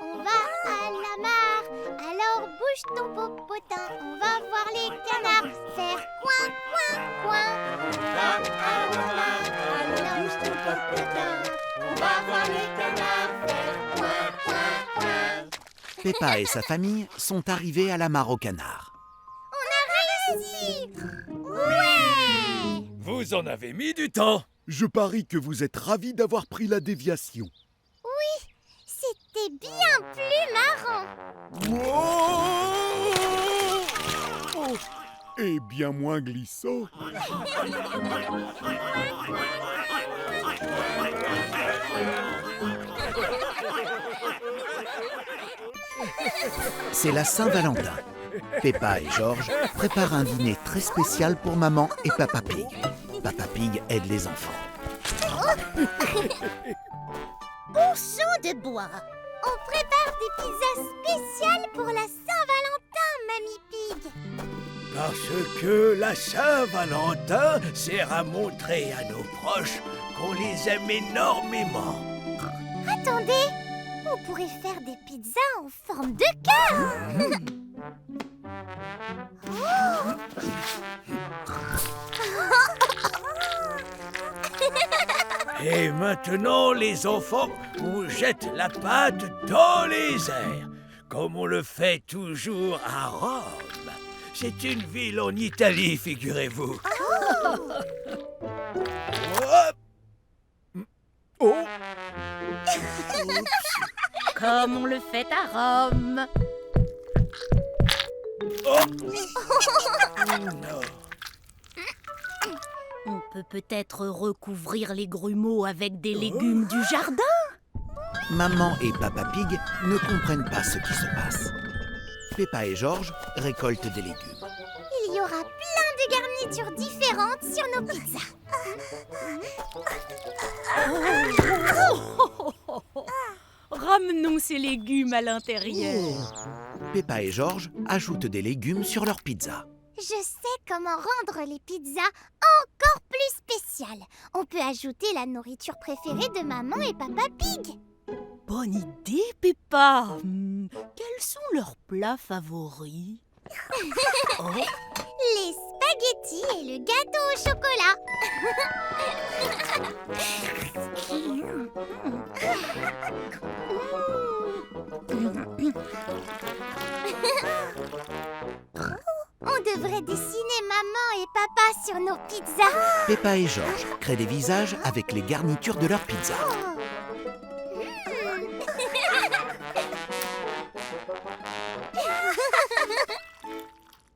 On va à la mare, touche ton popotin. On va voir les canards faire coin, coin, coin. Papa, maman, allons touche ton popotin. On va voir les canards faire coin, coin, coin. Peppa et sa famille sont arrivés à la mare aux canards. Réussi! Ouais! Vous en avez mis du temps. Je parie que vous êtes ravis d'avoir pris la déviation. C'était bien plus marrant. Et bien moins glissant. C'est la Saint-Valentin. Peppa et George préparent un dîner très spécial pour maman et Papa Pig. Papa Pig aide les enfants. Au champ de bois, on prépare des pizzas spéciales pour la Saint-Valentin, Mamie Pig. Parce que la Saint-Valentin sert à montrer à nos proches qu'on les aime énormément. Attendez, on pourrait faire des pizzas en forme de cœur. Et maintenant, les enfants, on jette la pâte dans les airs, comme on le fait toujours à Rome. C'est une ville en Italie, figurez-vous. Hop. Oh. Comme on le fait à Rome. Oh. Non. On peut peut-être recouvrir les grumeaux avec des légumes du jardin. Maman et Papa Pig ne comprennent pas ce qui se passe. Peppa et George récoltent des légumes. Il y aura plein de garnitures différentes sur nos pizzas. Ramenons ces légumes à l'intérieur. Peppa et George ajoutent des légumes sur leur pizza. Je sais comment rendre les pizzas encore plus spéciales. On peut ajouter la nourriture préférée de maman et Papa Pig. Bonne idée, Peppa. Quels sont leurs plats favoris? Les spaghettis et le gâteau au chocolat. On devrait dessiner maman et papa sur nos pizzas. Peppa et George créent des visages avec les garnitures de leur pizza.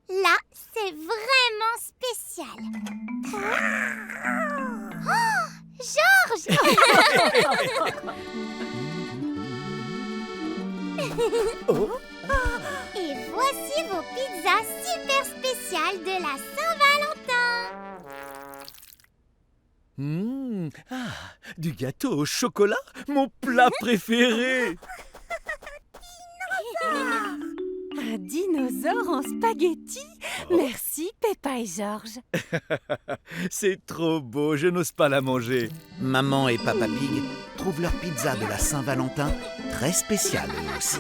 Là, c'est vraiment spécial. Oh, George! Et voici vos pizzas super spéciales de la Saint-Valentin. Du gâteau au chocolat, mon plat préféré. Un dinosaure en spaghetti. Merci, Peppa et George. C'est trop beau, je n'ose pas la manger. Maman et Papa Pig trouvent leur pizza de la Saint-Valentin très spéciale eux aussi.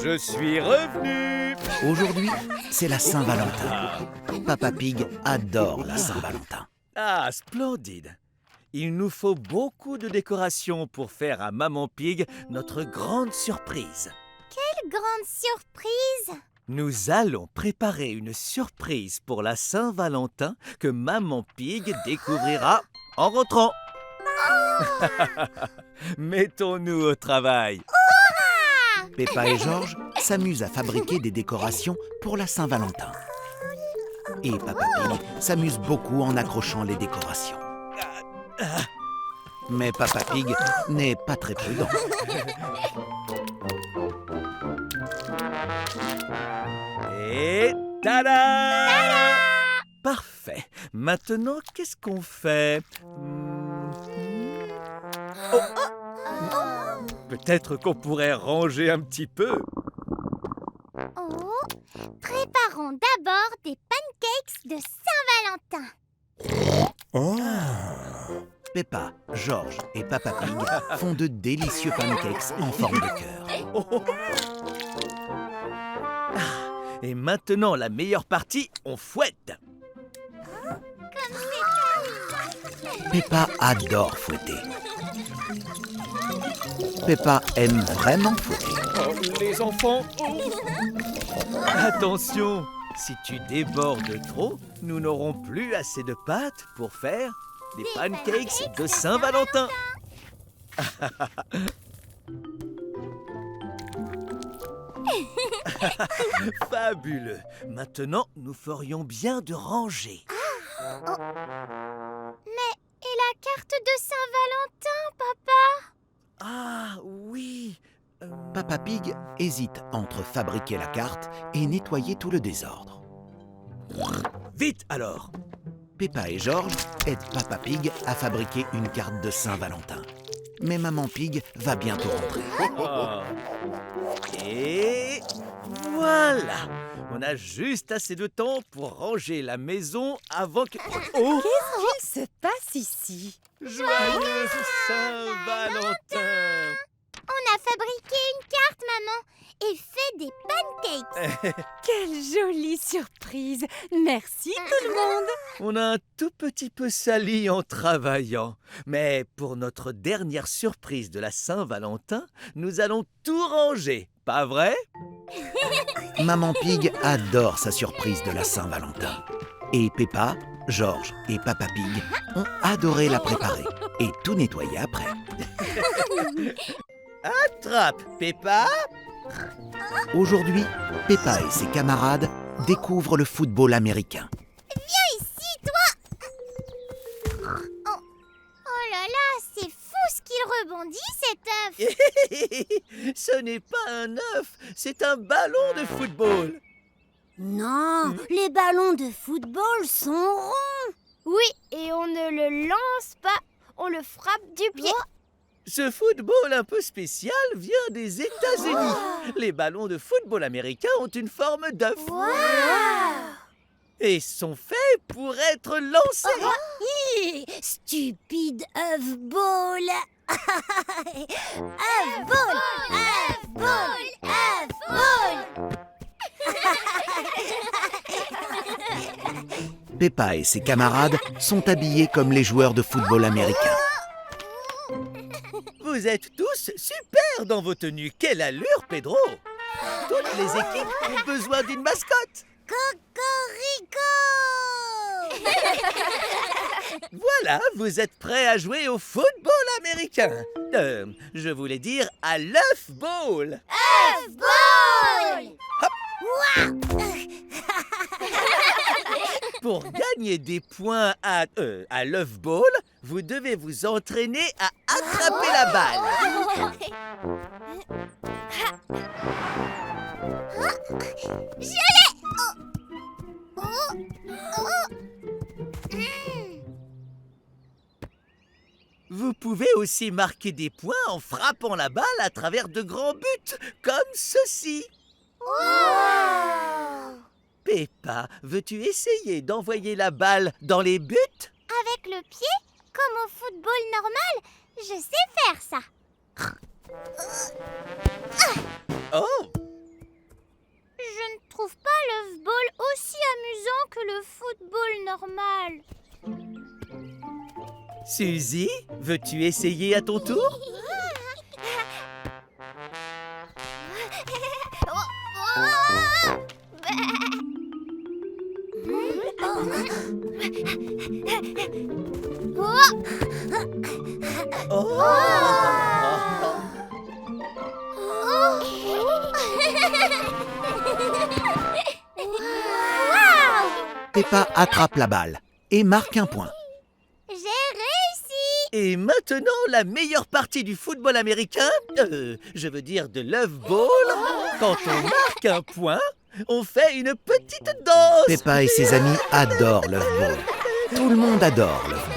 Je suis revenu. Aujourd'hui, c'est la Saint-Valentin. Papa Pig adore la Saint-Valentin. Ah, splendide. Il nous faut beaucoup de décorations pour faire à Maman Pig notre grande surprise. Quelle grande surprise! Nous allons préparer une surprise pour la Saint-Valentin que Maman Pig découvrira en rentrant. Mettons-nous au travail. Peppa et George s'amusent à fabriquer des décorations pour la Saint-Valentin. Et Papa Pig s'amuse beaucoup en accrochant les décorations. Mais Papa Pig n'est pas très prudent. Et tada! Parfait. Maintenant, qu'est-ce qu'on fait? Peut-être qu'on pourrait ranger un petit peu. Oh, préparons d'abord des pancakes de Saint-Valentin. Peppa, George et Papa Pig font de délicieux pancakes en forme de cœur. Et maintenant, la meilleure partie, on fouette. Peppa adore fouetter. Peppa aime vraiment fouetter. Oh, les enfants. Attention, si tu débordes trop, nous n'aurons plus assez de pâte pour faire des pancakes de Saint-Valentin. Fabuleux. Maintenant, nous ferions bien de ranger. Et la carte de Saint-Valentin, papa? Ah oui. Papa Pig hésite entre fabriquer la carte et nettoyer tout le désordre. Vite alors. Peppa et George aident Papa Pig à fabriquer une carte de Saint-Valentin. Mais Maman Pig va bientôt rentrer. Et voilà. On a juste assez de temps pour ranger la maison avant que... Oh! Qu'est-ce qu'il se passe ici? Joyeux Saint-Valentin! On a fabriqué une carte, maman, et fait des pancakes. Quelle jolie surprise! Merci tout le monde! On a un tout petit peu sali en travaillant. Mais pour notre dernière surprise de la Saint-Valentin, nous allons tout ranger, pas vrai? Maman Pig adore sa surprise de la Saint-Valentin. Et Peppa, George et Papa Pig ont adoré la préparer et tout nettoyer après. Attrape, Peppa! Aujourd'hui, Peppa et ses camarades découvrent le football américain. Ici, toi. Oh là là, c'est fou ce qu'il rebondit, cet œuf. Ce n'est pas un œuf, c'est un ballon de football. Non, les ballons de football sont ronds. Oui, et on ne le lance pas, on le frappe du pied. Ce football un peu spécial vient des États-Unis. Les ballons de football américains ont une forme d'œuf. Et sont faits pour être lancés. Stupide œuf ball. Œuf ball, œuf ball, œuf ball. Peppa et ses camarades sont habillés comme les joueurs de football américain. Vous êtes tous super dans vos tenues. Quelle allure, Pedro! Toutes les équipes ont besoin d'une mascotte. Voilà, vous êtes prêts à jouer au football américain. Je voulais dire à l'œuf ball. œuf ball. Pour gagner des points à l'œuf ball, vous devez vous entraîner à attraper la balle. Je l'ai. Vous pouvez aussi marquer des points en frappant la balle à travers de grands buts, comme ceci. Peppa, veux-tu essayer d'envoyer la balle dans les buts? Avec le pied, comme au football normal, je sais faire ça. Oh! Je ne trouve pas l'œuf ball aussi amusant que le football normal. Suzy, veux-tu essayer à ton tour? Peppa attrape la balle et marque un point. J'ai réussi. Et maintenant, la meilleure partie du football américain, je veux dire de l'œuf ball, quand on marque un point, on fait une petite danse. Peppa et ses amis adorent l'œuf ball. Tout le monde adore l'œuf ball.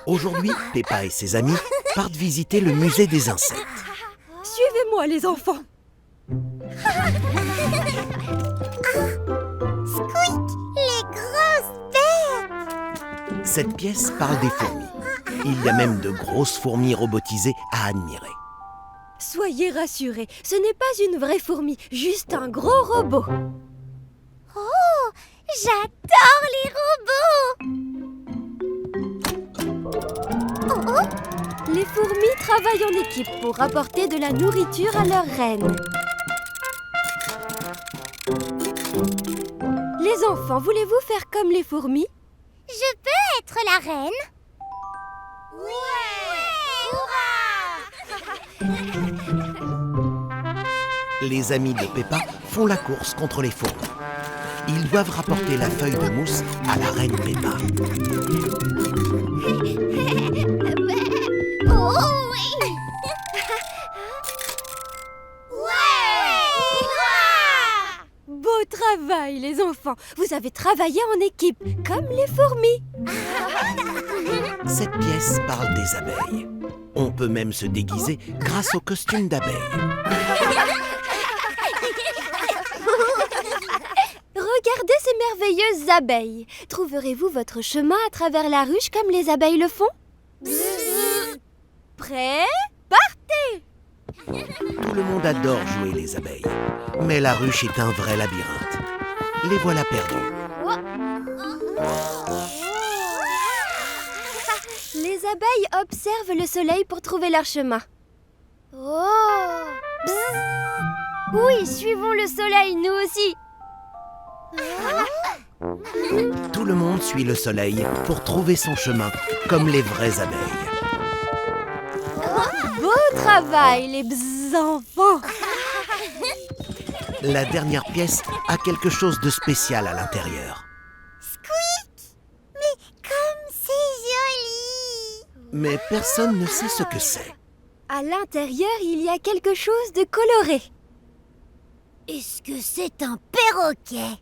Aujourd'hui, Peppa et ses amis partent visiter le musée des insectes. Suivez-moi les enfants. Squeak, les grosses bêtes. Cette pièce parle des fourmis. Il y a même de grosses fourmis robotisées à admirer. Soyez rassurés, ce n'est pas une vraie fourmi, juste un gros robot. Oh, j'adore les robots! Oh, oh! Les fourmis travaillent en équipe pour apporter de la nourriture à leur reine. Les enfants, voulez-vous faire comme les fourmis? Je peux être la reine? Les amis de Peppa font la course contre les fourmis. Ils doivent rapporter la feuille de mousse à la reine Peppa. Oh oui! Beau travail, les enfants! Vous avez travaillé en équipe, comme les fourmis. Cette pièce parle des abeilles. On peut même se déguiser grâce au costume d'abeille. Regardez ces merveilleuses abeilles. Trouverez-vous votre chemin à travers la ruche comme les abeilles le font? Prêts? Partez! Tout le monde adore jouer les abeilles. Mais la ruche est un vrai labyrinthe. Les voilà perdus. Les abeilles observent le soleil pour trouver leur chemin. Oh! Oui, suivons le soleil, nous aussi. Tout le monde suit le soleil pour trouver son chemin, comme les vraies abeilles. Beau travail, les enfants! La dernière pièce a quelque chose de spécial à l'intérieur. Squeak! Mais comme c'est joli! Mais personne ne sait ce que c'est. À l'intérieur, il y a quelque chose de coloré. Est-ce que c'est un perroquet?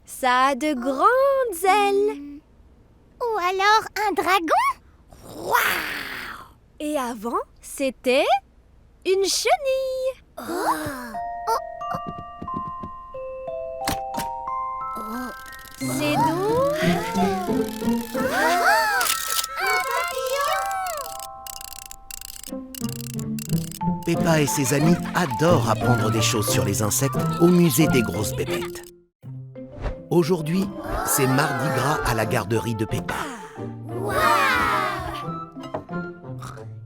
Ça a de grandes ailes. Ou alors un dragon? Et avant, c'était une chenille. C'est donc Un papillon! Peppa et ses amis adorent apprendre des choses sur les insectes au musée des grosses bébêtes. Aujourd'hui, c'est Mardi Gras à la garderie de Peppa.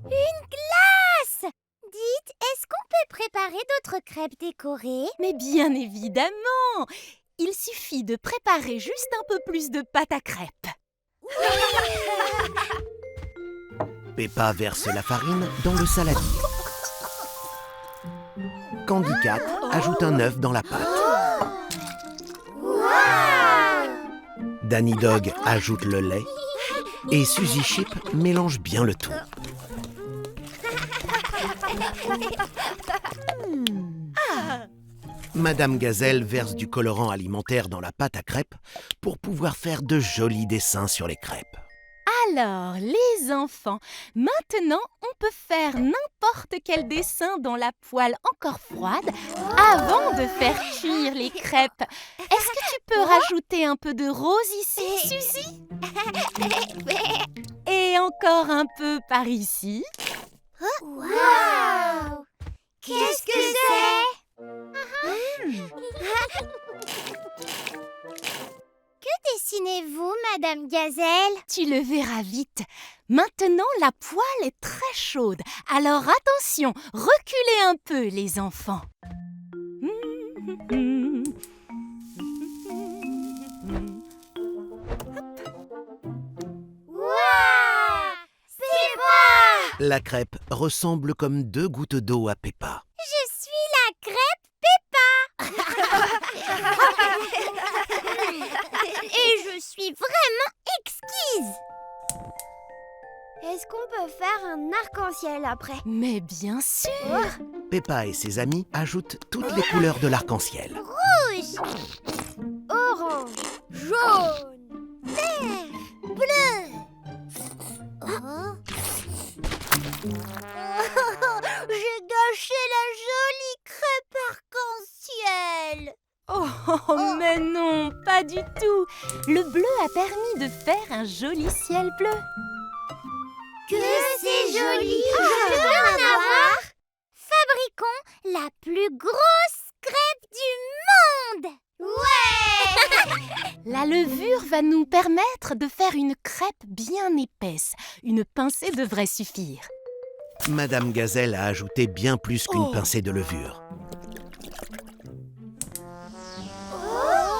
Une glace! Dites, est-ce qu'on peut préparer d'autres crêpes décorées? Mais bien évidemment! Il suffit de préparer juste un peu plus de pâte à crêpes. Peppa verse la farine dans le saladier. Candy Cat ajoute un œuf dans la pâte. Danny Dog ajoute le lait. Et Suzy Chip mélange bien le tout. Madame Gazelle verse du colorant alimentaire dans la pâte à crêpes pour pouvoir faire de jolis dessins sur les crêpes. Alors, les enfants, maintenant, on peut faire n'importe quel dessin dans la poêle encore froide avant de faire cuire les crêpes. Est-ce que tu peux rajouter un peu de rose ici, Suzy? Et encore un peu par ici. Waouh! Qu'est-ce que c'est? Que dessinez-vous, Madame Gazelle? Tu le verras vite. Maintenant, la poêle est très chaude. Alors attention, reculez un peu, les enfants. Waouh! C'est beau! La crêpe ressemble comme 2 gouttes d'eau à Peppa. Je suis la crêpe Peppa! Et je suis vraiment exquise! Est-ce qu'on peut faire un arc-en-ciel après? Mais bien sûr. Peppa et ses amis ajoutent toutes les couleurs de l'arc-en-ciel. Rouge, Orange, jaune. bleu. Oh. J'ai gâché la jolie crêpe arc-en-ciel. Oh, mais non, pas du tout. Le bleu a permis de faire un joli ciel bleu. joli. Je veux en avoir. Fabriquons la plus grosse crêpe du monde. Ouais. La levure va nous permettre de faire une crêpe bien épaisse. Une pincée devrait suffire. Madame Gazelle a ajouté bien plus qu'une pincée de levure.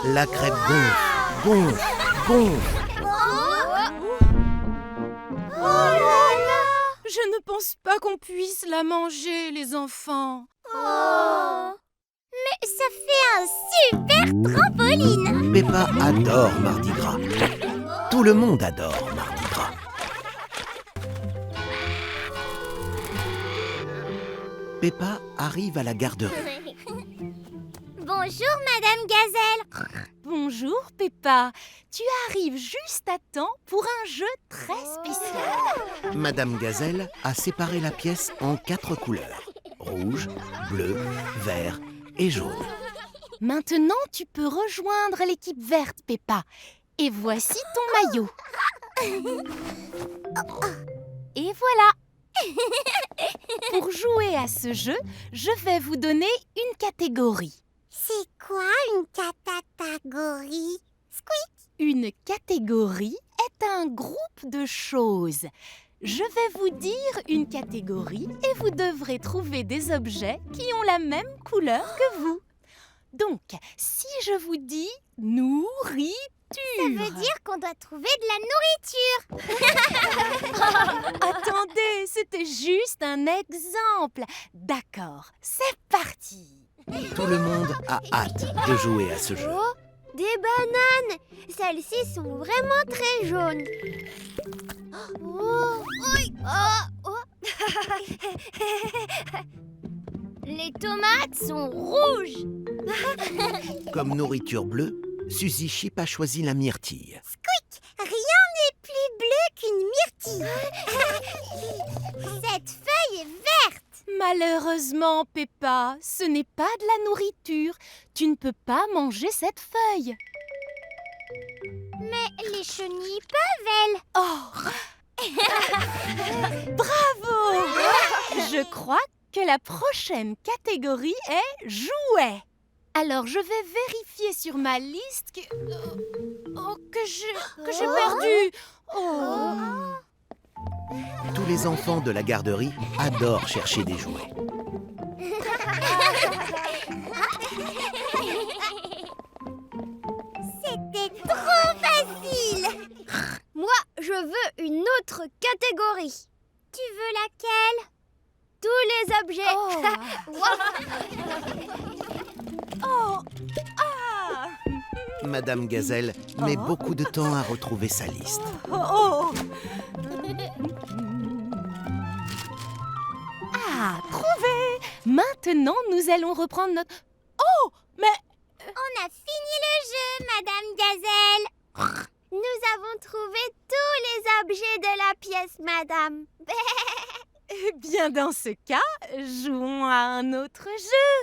La crêpe gonfle, gonfle. Je ne pense pas qu'on puisse la manger, les enfants. Mais ça fait un super trampoline. Peppa adore Mardi Gras. Tout le monde adore Mardi Gras. Peppa arrive à la garderie. Bonjour, Madame Gazelle. Bonjour, Peppa. Tu arrives juste à temps pour un jeu très spécial. Madame Gazelle a séparé la pièce en 4 couleurs. Rouge, bleu, vert et jaune. Maintenant, tu peux rejoindre l'équipe verte, Peppa. Et voici ton maillot. Et voilà. Pour jouer à ce jeu, je vais vous donner une catégorie. C'est quoi une catégorie? Une catégorie est un groupe de choses. Je vais vous dire une catégorie et vous devrez trouver des objets qui ont la même couleur que vous. Donc, si je vous dis nourriture... Ça veut dire qu'on doit trouver de la nourriture. Attendez, c'était juste un exemple. D'accord, c'est parti. Tout le monde a hâte de jouer à ce jeu. Oh, des bananes. Celles-ci sont vraiment très jaunes. Oh, oui. Les tomates sont rouges. Comme nourriture bleue, Suzy Chip a choisi la myrtille. Rien n'est plus bleu qu'une myrtille. Cette feuille est verte. Malheureusement, Peppa, ce n'est pas de la nourriture. Tu ne peux pas manger cette feuille. Mais les chenilles peuvent, elles. Oh Bravo. Je crois que la prochaine catégorie est jouets. Alors, je vais vérifier sur ma liste que j'ai perdu. Tous les enfants de la garderie adorent chercher des jouets. C'était trop facile. Moi, je veux une autre catégorie. Tu veux laquelle? Tous les objets. Madame Gazelle met beaucoup de temps à retrouver sa liste. Ah, trouvé. Maintenant, nous allons reprendre notre... Oh, mais... On a fini le jeu, Madame Gazelle. Nous avons trouvé tous les objets de la pièce, madame. Eh bien, dans ce cas, jouons à un autre jeu.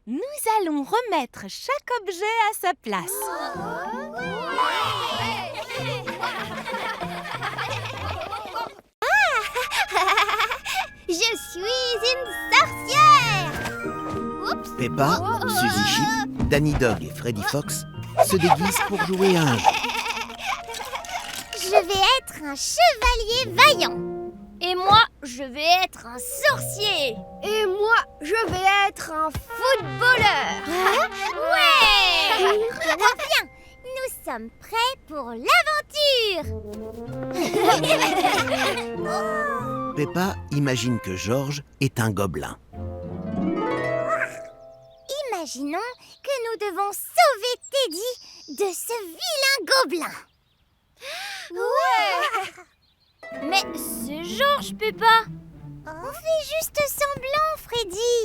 Nous allons remettre chaque objet à sa place. Je suis une sorcière. Oups. Peppa, Suzy Chip, Danny Dog et Freddy Fox se déguisent pour jouer à un jeu. Je vais être un chevalier vaillant. Et moi, je vais être un sorcier. Et moi, je vais être un footballeur. Ouais. Bien, nous sommes prêts pour l'aventure. Peppa imagine que George est un gobelin. Imaginons que nous devons sauver Teddy de ce vilain gobelin. Ouais. Mais c'est Georges, Peppa. On fait juste semblant, Freddy.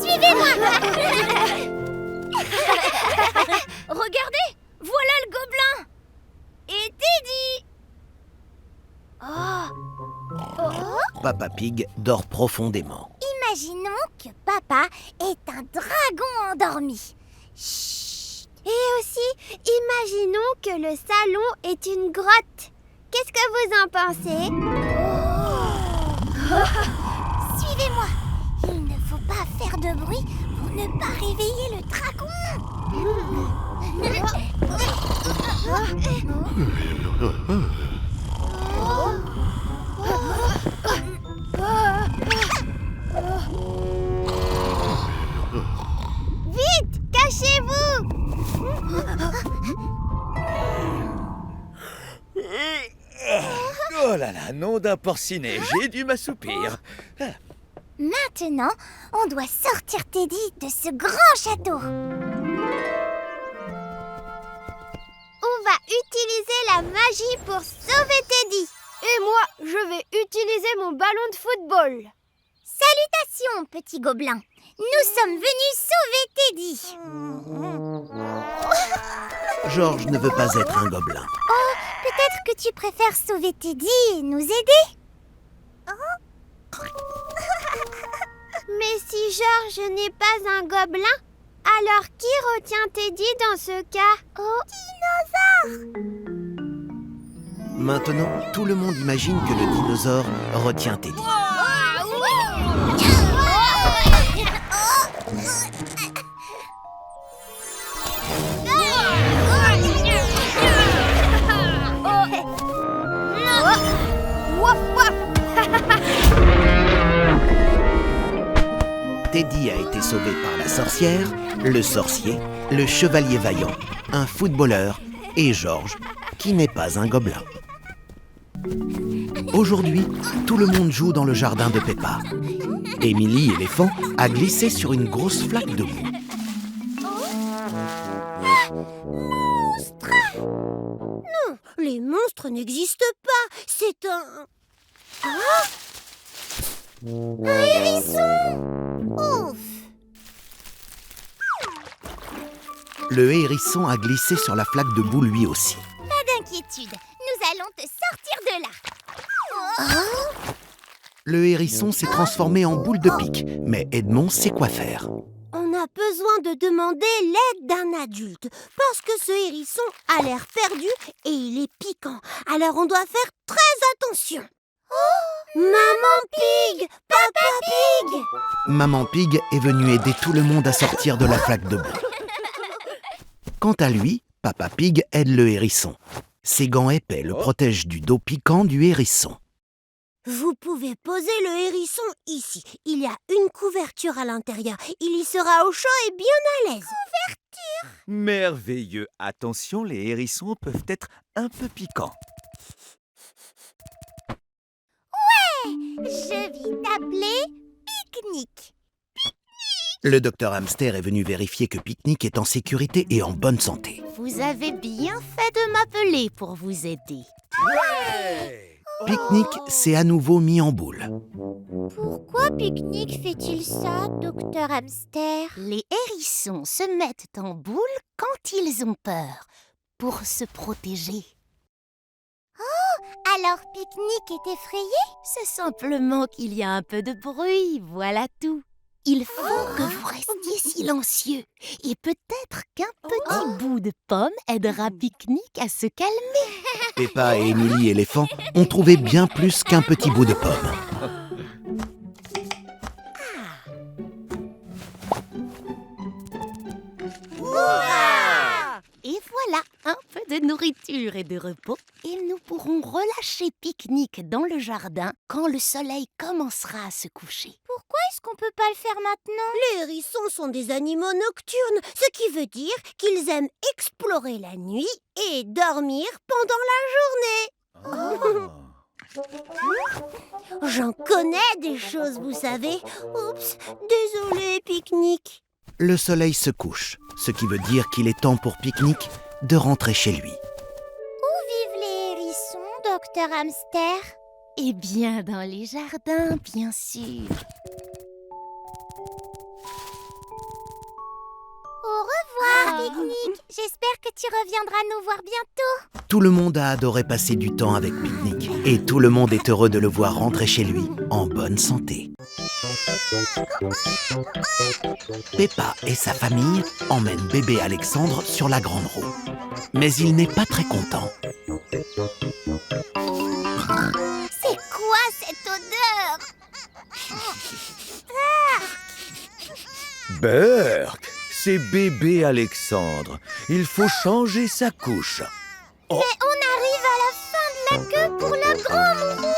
Suivez-moi. Regardez, voilà le gobelin. Et Teddy. Papa Pig dort profondément. Imaginons que Papa est un dragon endormi. Chut. Et aussi, imaginons que le salon est une grotte. Qu'est-ce que vous en pensez? Suivez-moi. Il ne faut pas faire de bruit pour ne pas réveiller le dragon. Vite, cachez-vous! Oh là là, nom d'un porcinet, j'ai dû m'assoupir. Maintenant, on doit sortir Teddy de ce grand château. On va utiliser la magie pour sauver Teddy. Et moi, je vais utiliser mon ballon de football. Salutations, petit gobelin. Nous sommes venus sauver Teddy. Georges ne veut pas être un gobelin. Oh, peut-être que tu préfères sauver Teddy et nous aider. Mais si Georges n'est pas un gobelin, alors qui retient Teddy dans ce cas? Oh, Maintenant, tout le monde imagine que le dinosaure retient Teddy. Teddy a été sauvé par la sorcière, le sorcier, le chevalier vaillant, un footballeur et Georges, qui n'est pas un gobelin. Aujourd'hui, tout le monde joue dans le jardin de Peppa. Émilie, éléphant, a glissé sur une grosse flaque de boue. Non, les monstres n'existent pas. C'est un... un hérisson. Ouf. Le hérisson a glissé sur la flaque de boue lui aussi. Pas d'inquiétude, nous allons te sortir de là. Le hérisson s'est transformé en boule de pique, mais Edmond sait quoi faire. On a besoin de demander l'aide d'un adulte, parce que ce hérisson a l'air perdu et il est piquant. Alors on doit faire très attention. Maman Pig! Papa Pig! Maman Pig est venue aider tout le monde à sortir de la flaque de boue. Quant à lui, Papa Pig aide le hérisson. Ses gants épais le protègent du dos piquant du hérisson. Vous pouvez poser le hérisson ici. Il y a une couverture à l'intérieur. Il y sera au chaud et bien à l'aise. Merveilleux. Attention, les hérissons peuvent être un peu piquants. Je vais t'appeler Pique-Nique. Le docteur Hamster est venu vérifier que Pique-Nique est en sécurité et en bonne santé. Vous avez bien fait de m'appeler pour vous aider. Pique-Nique s'est à nouveau mis en boule. Pourquoi Pique-Nique fait-il ça, docteur Hamster? Les hérissons se mettent en boule quand ils ont peur, pour se protéger. Alors Pique-Nique est effrayé? C'est simplement qu'il y a un peu de bruit, voilà tout. Il faut que vous restiez silencieux. Et peut-être qu'un petit bout de pomme aidera Pique-Nique à se calmer. Peppa et Émilie éléphant ont trouvé bien plus qu'un petit bout de pomme. Et voilà, un peu de nourriture et de repos. Et nous pourrons relâcher Pique-Nique dans le jardin quand le soleil commencera à se coucher. Pourquoi est-ce qu'on peut pas le faire maintenant? Les hérissons sont des animaux nocturnes, ce qui veut dire qu'ils aiment explorer la nuit et dormir pendant la journée. J'en connais des choses, vous savez. Oups, désolé, Pique-Nique. Le soleil se couche, ce qui veut dire qu'il est temps pour Pique-Nique de rentrer chez lui. Où vivent les hérissons, docteur Hamster? Et bien dans les jardins, bien sûr. Au revoir, Pique-Nique. J'espère que tu reviendras nous voir bientôt. Tout le monde a adoré passer du temps avec Pique-Nique et tout le monde est heureux de le voir rentrer chez lui en bonne santé. Peppa et sa famille emmènent bébé Alexandre sur la grande roue. Mais il n'est pas très content. C'est quoi cette odeur? Burk, c'est bébé Alexandre. Il faut changer sa couche. Mais on arrive à la fin de la queue pour le grand mourou.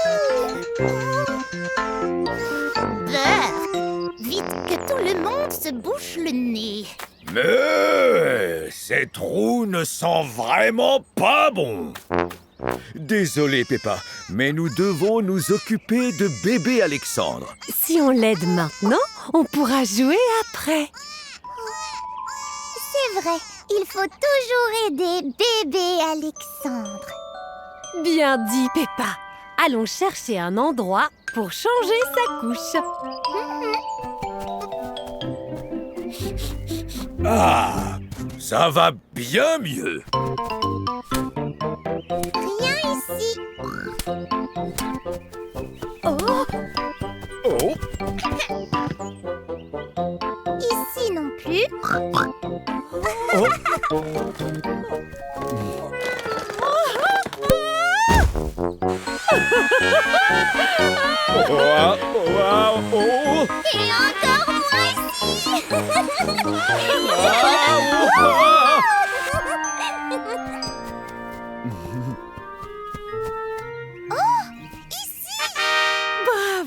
Burk, vite que tout le monde se bouche le nez. Mais ces trous ne sentent vraiment pas bon. Désolé, Peppa, mais nous devons nous occuper de bébé Alexandre. Si on l'aide maintenant, on pourra jouer après. C'est vrai, il faut toujours aider bébé Alexandre. Bien dit, Peppa. Allons chercher un endroit pour changer sa couche. Ah, ça va bien mieux. Rien ici. Oh, Oh, Ici non plus. oh. Oh, oh, oh. Et encore moins ici.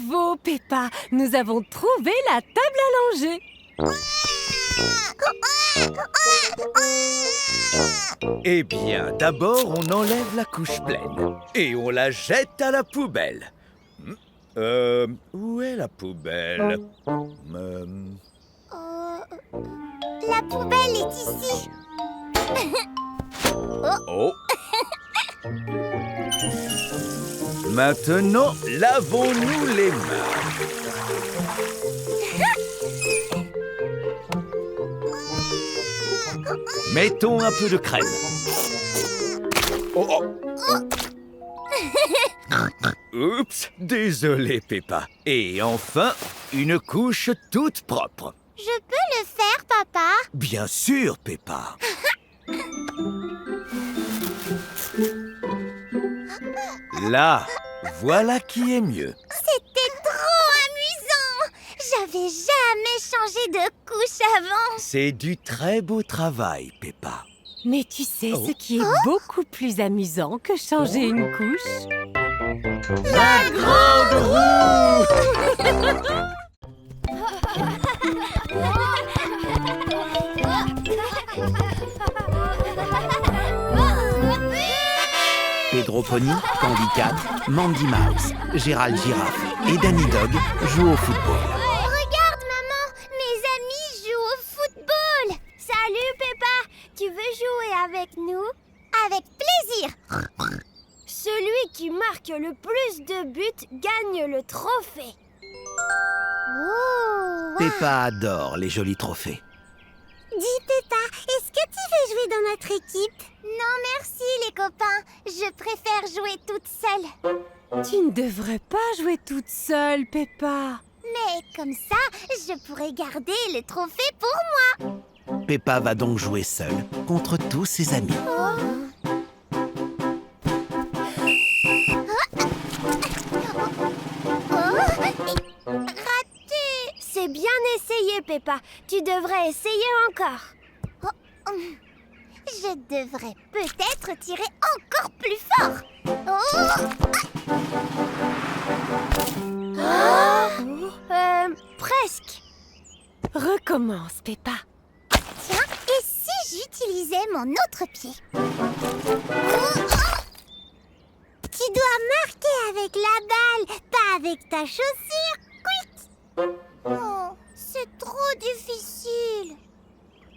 bravo, Peppa. Nous avons trouvé la table à langer. Eh bien, d'abord, on enlève la couche pleine et on la jette à la poubelle. Où est la poubelle? La poubelle est ici. Oh. Maintenant, lavons-nous les mains. Mettons un peu de crème. Oh, oh. Oups, désolé, Peppa. Et enfin, une couche toute propre. Je peux le faire, papa? Bien sûr, Peppa. Là, voilà qui est mieux. C'était trop amusant. J'avais jamais changé de couche avant. C'est du très beau travail, Peppa. Mais tu sais ce qui est beaucoup plus amusant que changer une couche? La grande roue! Pedro Pony, Candy Cat, Mandy Mouse, Gérald Giraffe et Danny Dog jouent au football. Regarde, maman, mes amis jouent au football. Salut Peppa, tu veux jouer avec nous? Avec plaisir. Celui qui marque le plus de buts gagne le trophée. Oh. Peppa adore les jolis trophées. Dis Peppa, est-ce que tu veux jouer dans notre équipe? Non merci les copains, je préfère jouer toute seule. Tu ne devrais pas jouer toute seule, Peppa. Mais comme ça, je pourrais garder le trophée pour moi. Peppa va donc jouer seule contre tous ses amis. Raté. C'est bien essayé Peppa, tu devrais essayer encore. Je devrais peut-être tirer encore plus fort. Presque. Recommence, Peppa. Tiens, et si j'utilisais mon autre pied? Tu dois marquer avec la balle, pas avec ta chaussure. Quick. Oh, c'est trop difficile.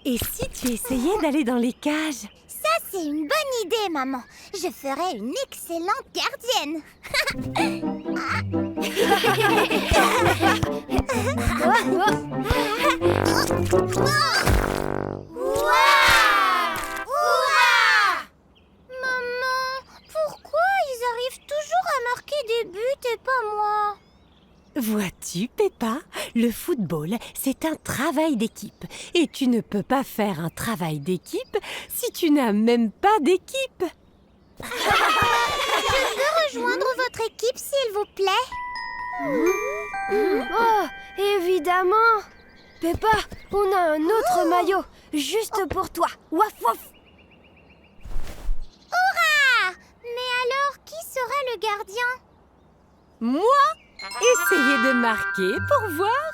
Et si tu essayais d'aller dans les cages? Ça, c'est une bonne idée, maman. Je ferais une excellente gardienne. Maman, pourquoi ils arrivent toujours à marquer des buts et pas moi? Vois-tu, Peppa, le football, c'est un travail d'équipe. Et tu ne peux pas faire un travail d'équipe si tu n'as même pas d'équipe. Je peux rejoindre votre équipe, s'il vous plaît? Oh, évidemment. Peppa, on a un autre maillot, juste pour toi. Waf waf. Hurrah! Mais alors, qui sera le gardien? Moi? Essayez de marquer pour voir.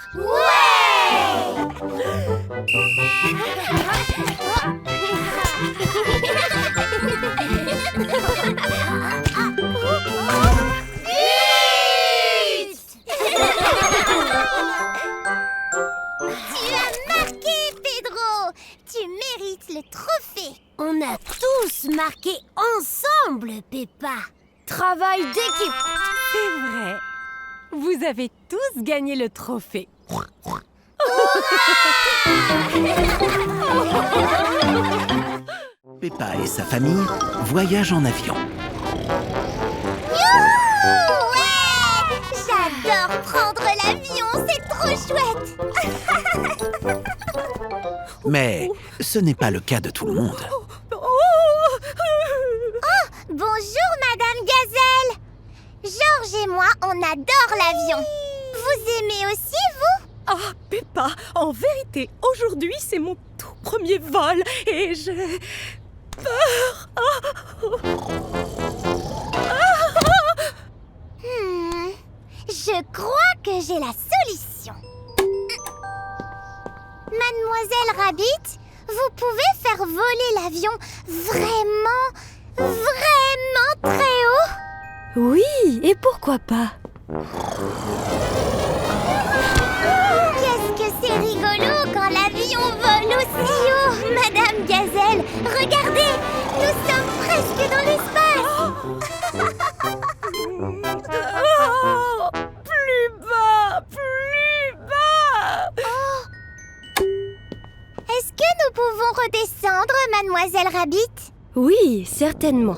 Tu as marqué, Pedro! Tu mérites le trophée! On a tous marqué ensemble, Peppa! Travail d'équipe. C'est vrai. Vous avez tous gagné le trophée. Peppa et sa famille voyagent en avion. Youhou! Ouais! J'adore prendre l'avion, c'est trop chouette! Mais ce n'est pas le cas de tout le monde. Bonjour, Madame Gazelle! Georges et moi, on adore l'avion. Vous aimez aussi, vous? Ah, Peppa, en vérité, aujourd'hui, c'est mon tout premier vol et j'ai peur. Je crois que j'ai la solution. Mademoiselle Rabbit, vous pouvez faire voler l'avion vraiment très haut? Oui, et pourquoi pas? Qu'est-ce que c'est rigolo quand l'avion vole aussi haut! Madame Gazelle, regardez! Nous sommes presque dans l'espace! Oh, plus bas! Est-ce que nous pouvons redescendre, Mademoiselle Rabbit? Oui, certainement.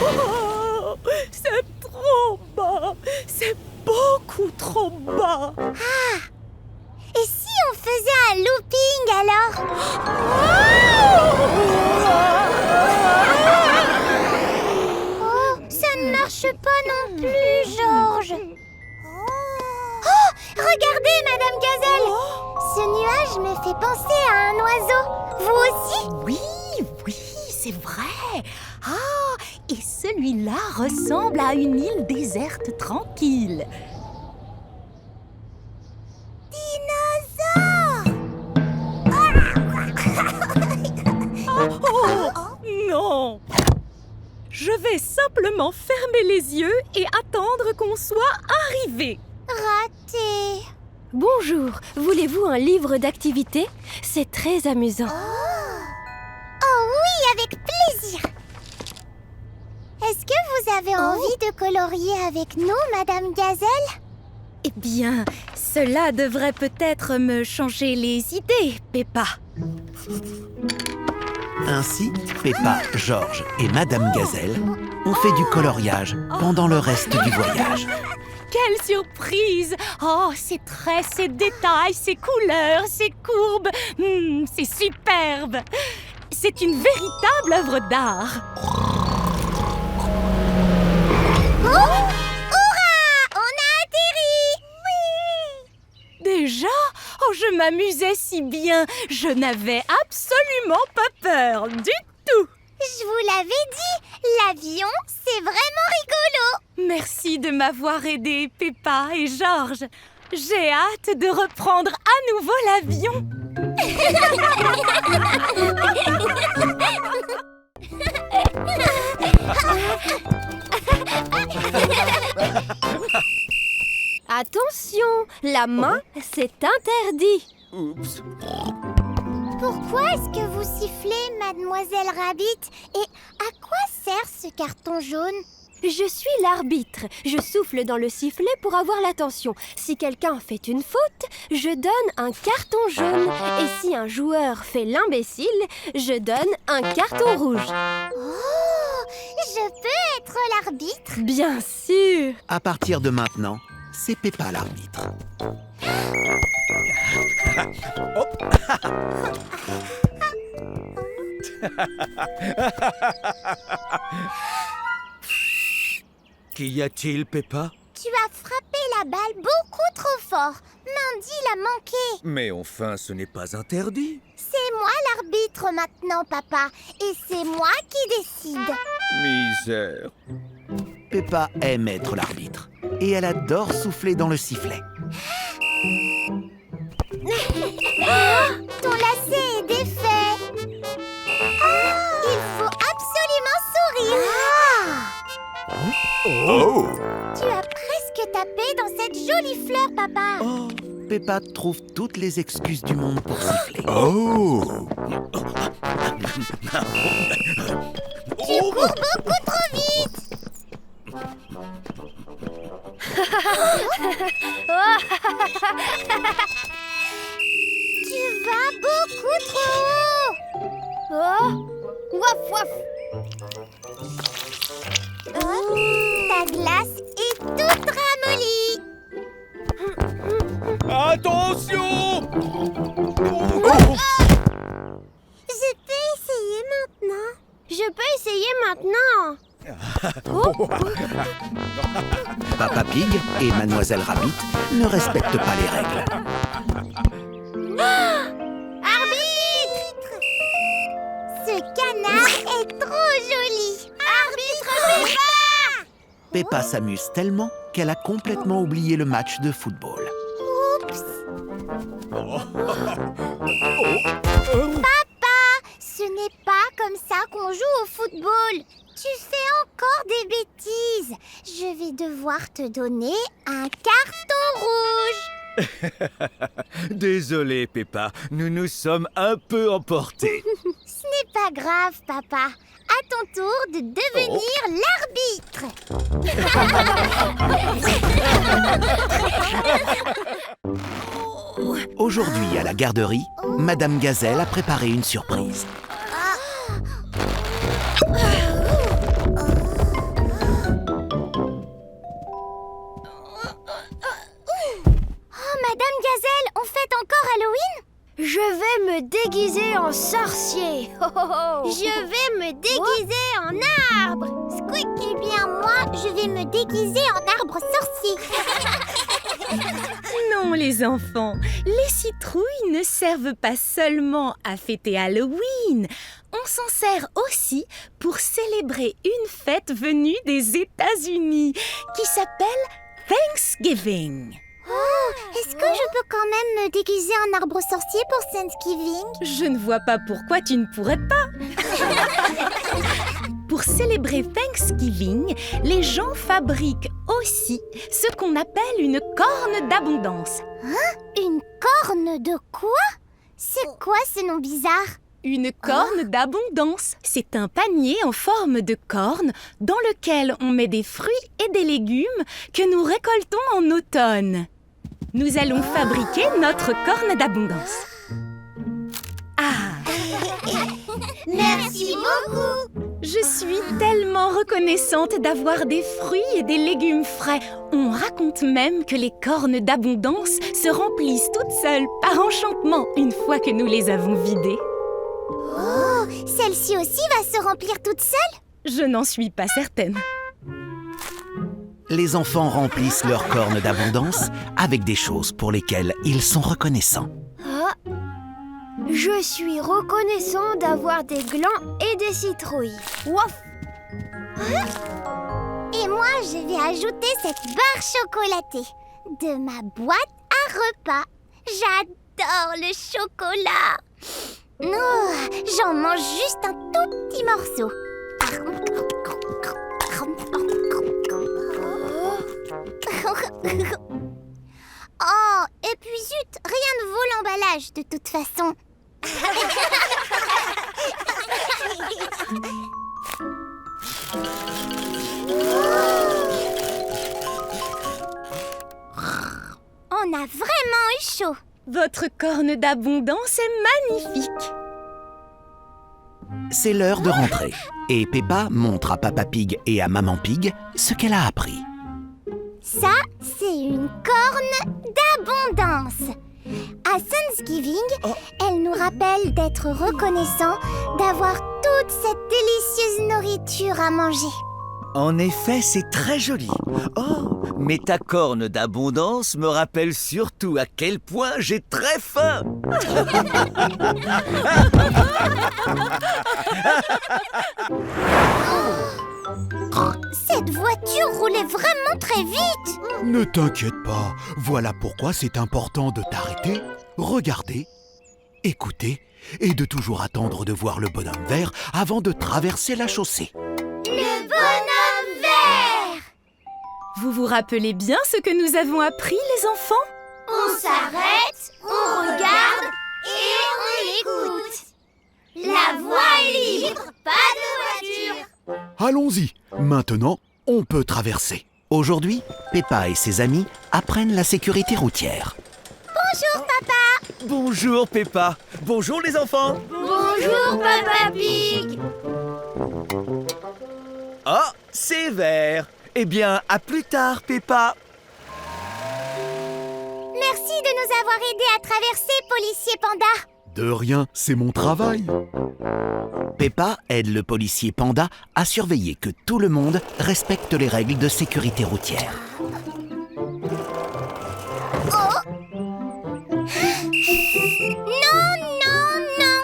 Oh, c'est trop bas! C'est beaucoup trop bas! Et si on faisait un looping alors? Oh, ça ne marche pas non plus, Georges. Oh, regardez, Madame Gazelle! Ce nuage me fait penser à un oiseau. Vous aussi? Oui, c'est vrai. Ah, et celui-là ressemble à une île déserte tranquille. Oh, non! Je vais simplement fermer les yeux et attendre qu'on soit arrivé. Raté. Bonjour, voulez-vous un livre d'activités? C'est très amusant. Oh oui, avec plaisir. Est-ce que vous avez envie de colorier avec nous, Madame Gazelle? Eh bien, cela devrait peut-être me changer les idées, Peppa. Ainsi, Peppa, Georges et Madame Gazelle ont fait du coloriage pendant le reste du voyage. Quelle surprise! Oh, ces traits, ces détails, ces couleurs, ces courbes, c'est superbe! C'est une véritable œuvre d'art. Hurrah! On a atterri! Déjà? Oh, je m'amusais si bien. Je n'avais absolument pas peur du tout. Je vous l'avais dit, l'avion, c'est vraiment rigolo. Merci de m'avoir aidé, Peppa et Georges. J'ai hâte de reprendre à nouveau l'avion. Attention, la main, c'est interdit. Oups. Pourquoi est-ce que vous sifflez, Mademoiselle Rabbit? Et à quoi sert ce carton jaune? Je suis l'arbitre. Je souffle dans le sifflet pour avoir l'attention. Si quelqu'un fait une faute, je donne un carton jaune. Et si un joueur fait l'imbécile, je donne un carton rouge. Oh, je peux être l'arbitre? Bien sûr. À partir de maintenant, c'est Peppa l'arbitre. Qu'y a-t-il, Peppa? Tu as frappé la balle beaucoup trop fort. Mandy l'a manqué. Mais enfin, ce n'est pas interdit. C'est moi l'arbitre maintenant, papa. Et c'est moi qui décide. Misère. Peppa aime être l'arbitre et elle adore souffler dans le sifflet. Ton lacet est défait. Il faut absolument sourire. Oh! Tu as presque tapé dans cette jolie fleur, papa. Peppa trouve toutes les excuses du monde pour siffler. Oh! Tu cours beaucoup trop vite. Tu vas beaucoup trop haut. Oh, waf waf. Ta glace est toute ramollie. Attention! Je peux essayer maintenant. Je peux essayer maintenant. Papa Pig et Mademoiselle Rabbit ne respectent pas les règles. Arbitre! Ce canard est trop joli. Arbitre Peppa! Peppa s'amuse tellement qu'elle a complètement oublié le match de football. Oups. Papa, ce n'est pas comme ça qu'on joue au football. Tu fais encore des bêtises. Je vais devoir te donner un carton rouge. Désolé, Peppa, nous nous sommes un peu emportés. Ce n'est pas grave, papa. À ton tour de devenir l'arbitre. Aujourd'hui, à la garderie, Madame Gazelle a préparé une surprise. Madame Gazelle, on fête encore Halloween? Je vais me déguiser en sorcier. Je vais me déguiser en arbre. Squeak. Eh bien, moi, je vais me déguiser en arbre sorcier. Non, les enfants, les citrouilles ne servent pas seulement à fêter Halloween. On s'en sert aussi pour célébrer une fête venue des États-Unis qui s'appelle Thanksgiving. Oh, est-ce que je peux quand même me déguiser en arbre sorcier pour Thanksgiving? Je ne vois pas pourquoi tu ne pourrais pas. Pour célébrer Thanksgiving, les gens fabriquent aussi ce qu'on appelle une corne d'abondance. Une corne de quoi? C'est quoi ce nom bizarre? Une corne d'abondance, c'est un panier en forme de corne dans lequel on met des fruits et des légumes que nous récoltons en automne. Nous allons fabriquer notre corne d'abondance. Ah! Merci beaucoup. Je suis tellement reconnaissante d'avoir des fruits et des légumes frais. On raconte même que les cornes d'abondance se remplissent toutes seules par enchantement une fois que nous les avons vidées. Oh, celle-ci aussi va se remplir toute seule? Je n'en suis pas certaine. Les enfants remplissent leurs cornes d'abondance avec des choses pour lesquelles ils sont reconnaissants. Je suis reconnaissant d'avoir des glands et des citrouilles. Waf! Et moi, je vais ajouter cette barre chocolatée de ma boîte à repas. J'adore le chocolat. Oh, j'en mange juste un tout petit morceau. Oh, et puis zut, rien ne vaut l'emballage de toute façon. On a vraiment eu chaud. Votre corne d'abondance est magnifique. C'est l'heure de rentrer et Peppa montre à Papa Pig et à Maman Pig ce qu'elle a appris. Ça, c'est une corne d'abondance. À Thanksgiving, elle nous rappelle d'être reconnaissant d'avoir toute cette délicieuse nourriture à manger. En effet, c'est très joli. Oh, mais ta corne d'abondance me rappelle surtout à quel point j'ai très faim. Cette voiture roulait vraiment très vite. Ne t'inquiète pas, voilà pourquoi c'est important de t'arrêter, regarder, écouter et de toujours attendre de voir le bonhomme vert avant de traverser la chaussée. Le bonhomme vert! Vous vous rappelez bien ce que nous avons appris, les enfants? On s'arrête, on regarde et on écoute. La voie est libre, pas de voiture. Allons-y, maintenant, on peut traverser. Aujourd'hui, Peppa et ses amis apprennent la sécurité routière. Bonjour papa. Bonjour Peppa. Bonjour les enfants. Bonjour Papa Pig. Oh, c'est vert. Eh bien, à plus tard Peppa. Merci de nous avoir aidés à traverser, policier panda. De rien, c'est mon travail. Peppa aide le policier panda à surveiller que tout le monde respecte les règles de sécurité routière. Non.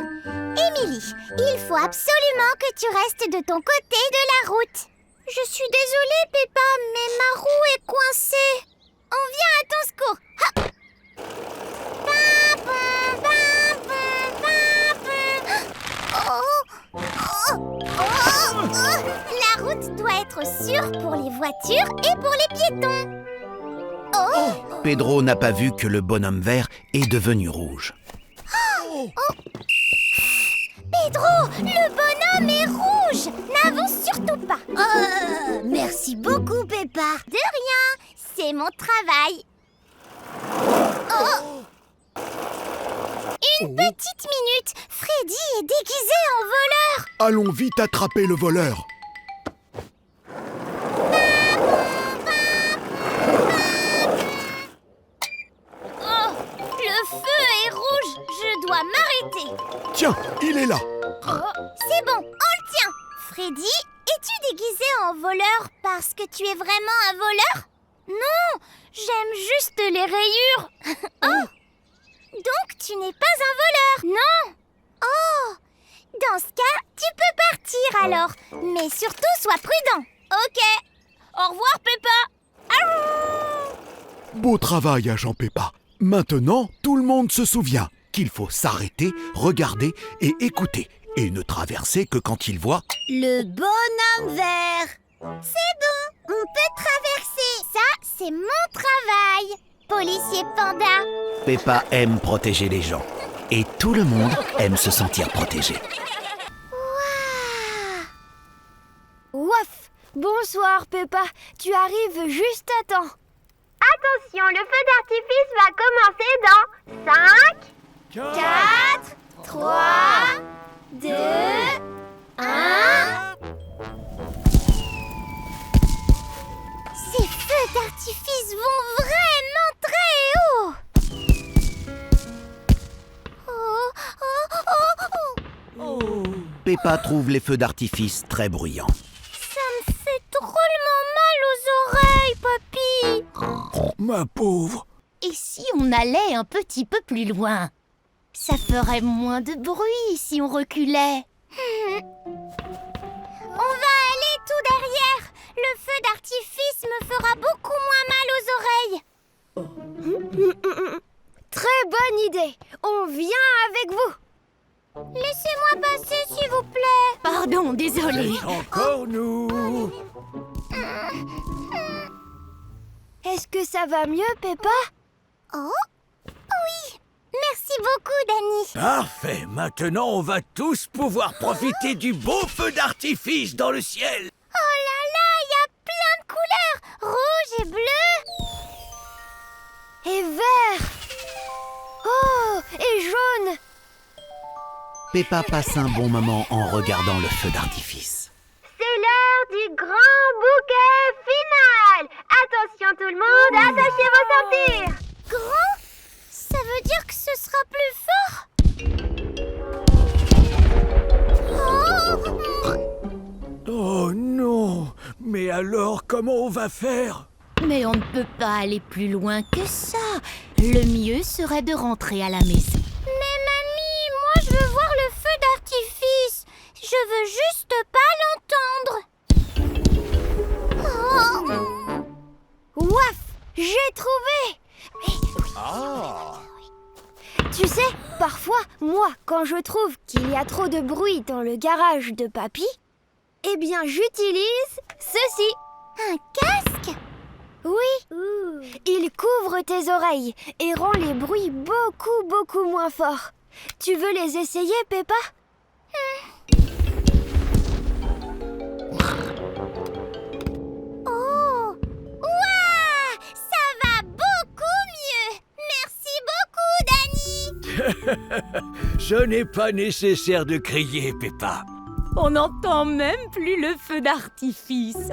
Émilie, il faut absolument que tu restes de ton côté de la route. Je suis désolée, Peppa, mais ma roue est coincée. On vient à ton secours. Hop. La route doit être sûre pour les voitures et pour les piétons. Pedro n'a pas vu que le bonhomme vert est devenu rouge. Pedro, le bonhomme est rouge. N'avance surtout pas. Merci beaucoup, Peppa. De rien, c'est mon travail. Une petite minute, Freddy est déguisé en voleur. Allons vite attraper le voleur. Le feu est rouge, je dois m'arrêter. Tiens, il est là. C'est bon, on le tient. Freddy, es-tu déguisé en voleur parce que tu es vraiment un voleur? Non, j'aime juste les rayures. Donc tu n'es pas un voleur? Non. Dans ce cas, tu peux partir alors. Mais surtout, sois prudent. Ok. Au revoir, Peppa. Beau travail, agent Peppa. Maintenant, tout le monde se souvient qu'il faut s'arrêter, regarder et écouter. Et ne traverser que quand il voit... Le bonhomme vert. C'est bon, on peut traverser. Ça, c'est mon travail. Policier panda. Peppa aime protéger les gens. Et tout le monde aime se sentir protégé. Ouaf! Bonsoir, Peppa. Tu arrives juste à temps. Attention, le feu d'artifice va commencer dans 5, 4, 3, 2, 1... Ces feux d'artifice vont vraiment très haut. Peppa trouve les feux d'artifice très bruyants. Ça me fait drôlement mal aux oreilles, papy. Ma pauvre. Et si on allait un petit peu plus loin? Ça ferait moins de bruit si on reculait. On va aller tout derrière. Le feu d'artifice me fera beaucoup moins mal aux oreilles. Très bonne idée. On vient avec vous. Laissez-moi passer, s'il vous plaît. Pardon, désolé. Encore nous. Est-ce que ça va mieux, Peppa? Oh, oui. Merci beaucoup, Danny. Parfait. Maintenant, on va tous pouvoir profiter du beau feu d'artifice dans le ciel. Oh là là, il y a plein de couleurs. Rouge et bleu. Et vert. Oh, et jaune. Peppa passe un bon moment en regardant le feu d'artifice. C'est l'heure du grand bouquet final. Attention tout le monde, attachez vos ceintures. Grand? Ça veut dire que ce sera plus fort? Oh non. Mais alors, comment on va faire? Mais on ne peut pas aller plus loin que ça. Le mieux serait de rentrer à la maison. Mais mamie, moi je veux voir le feu d'artifice. Je veux juste pas l'entendre. Oh. Ouaf! J'ai trouvé! Tu sais, parfois, moi, quand je trouve qu'il y a trop de bruit dans le garage de Papy, eh bien, j'utilise ceci. Un casque? Oui, il couvre tes oreilles et rend les bruits beaucoup moins forts. Tu veux les essayer, Peppa? Oh! Ouah! Ça va beaucoup mieux! Merci beaucoup, Danny! Ce n'est pas nécessaire de crier, Peppa. On n'entend même plus le feu d'artifice.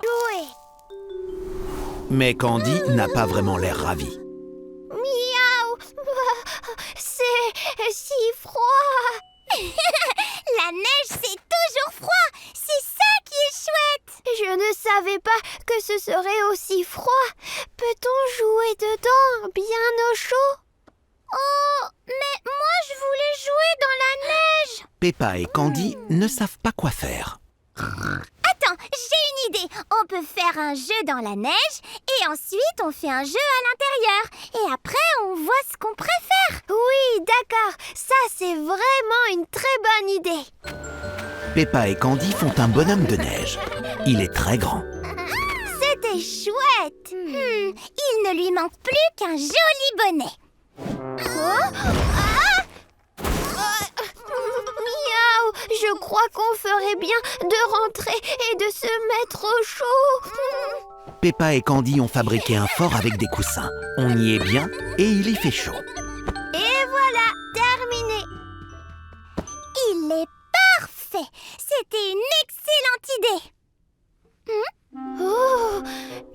Jouer! Mais Candy n'a pas vraiment l'air ravie. Miaou! C'est si froid! La neige, c'est toujours froid! C'est ça qui est chouette! Je ne savais pas que ce serait aussi froid. Peut-on jouer dedans, bien au chaud? Oh, mais moi je voulais jouer dans la neige! Peppa et Candy ne savent pas quoi faire. Attends, j'ai une idée! On peut faire un jeu dans la neige et ensuite on fait un jeu à l'intérieur. Et après on voit ce qu'on préfère. Oui, d'accord. Ça, c'est vraiment une très bonne idée. Peppa et Candy font un bonhomme de neige. Il est très grand. C'était chouette! Il ne lui manque plus qu'un joli bonnet. Miaou! Je crois qu'on ferait bien de rentrer et de se mettre au chaud. Peppa et Candy ont fabriqué un fort avec des coussins. On y est bien et il y fait chaud. Et voilà, terminé. Il est parfait! C'était une excellente idée! Oh,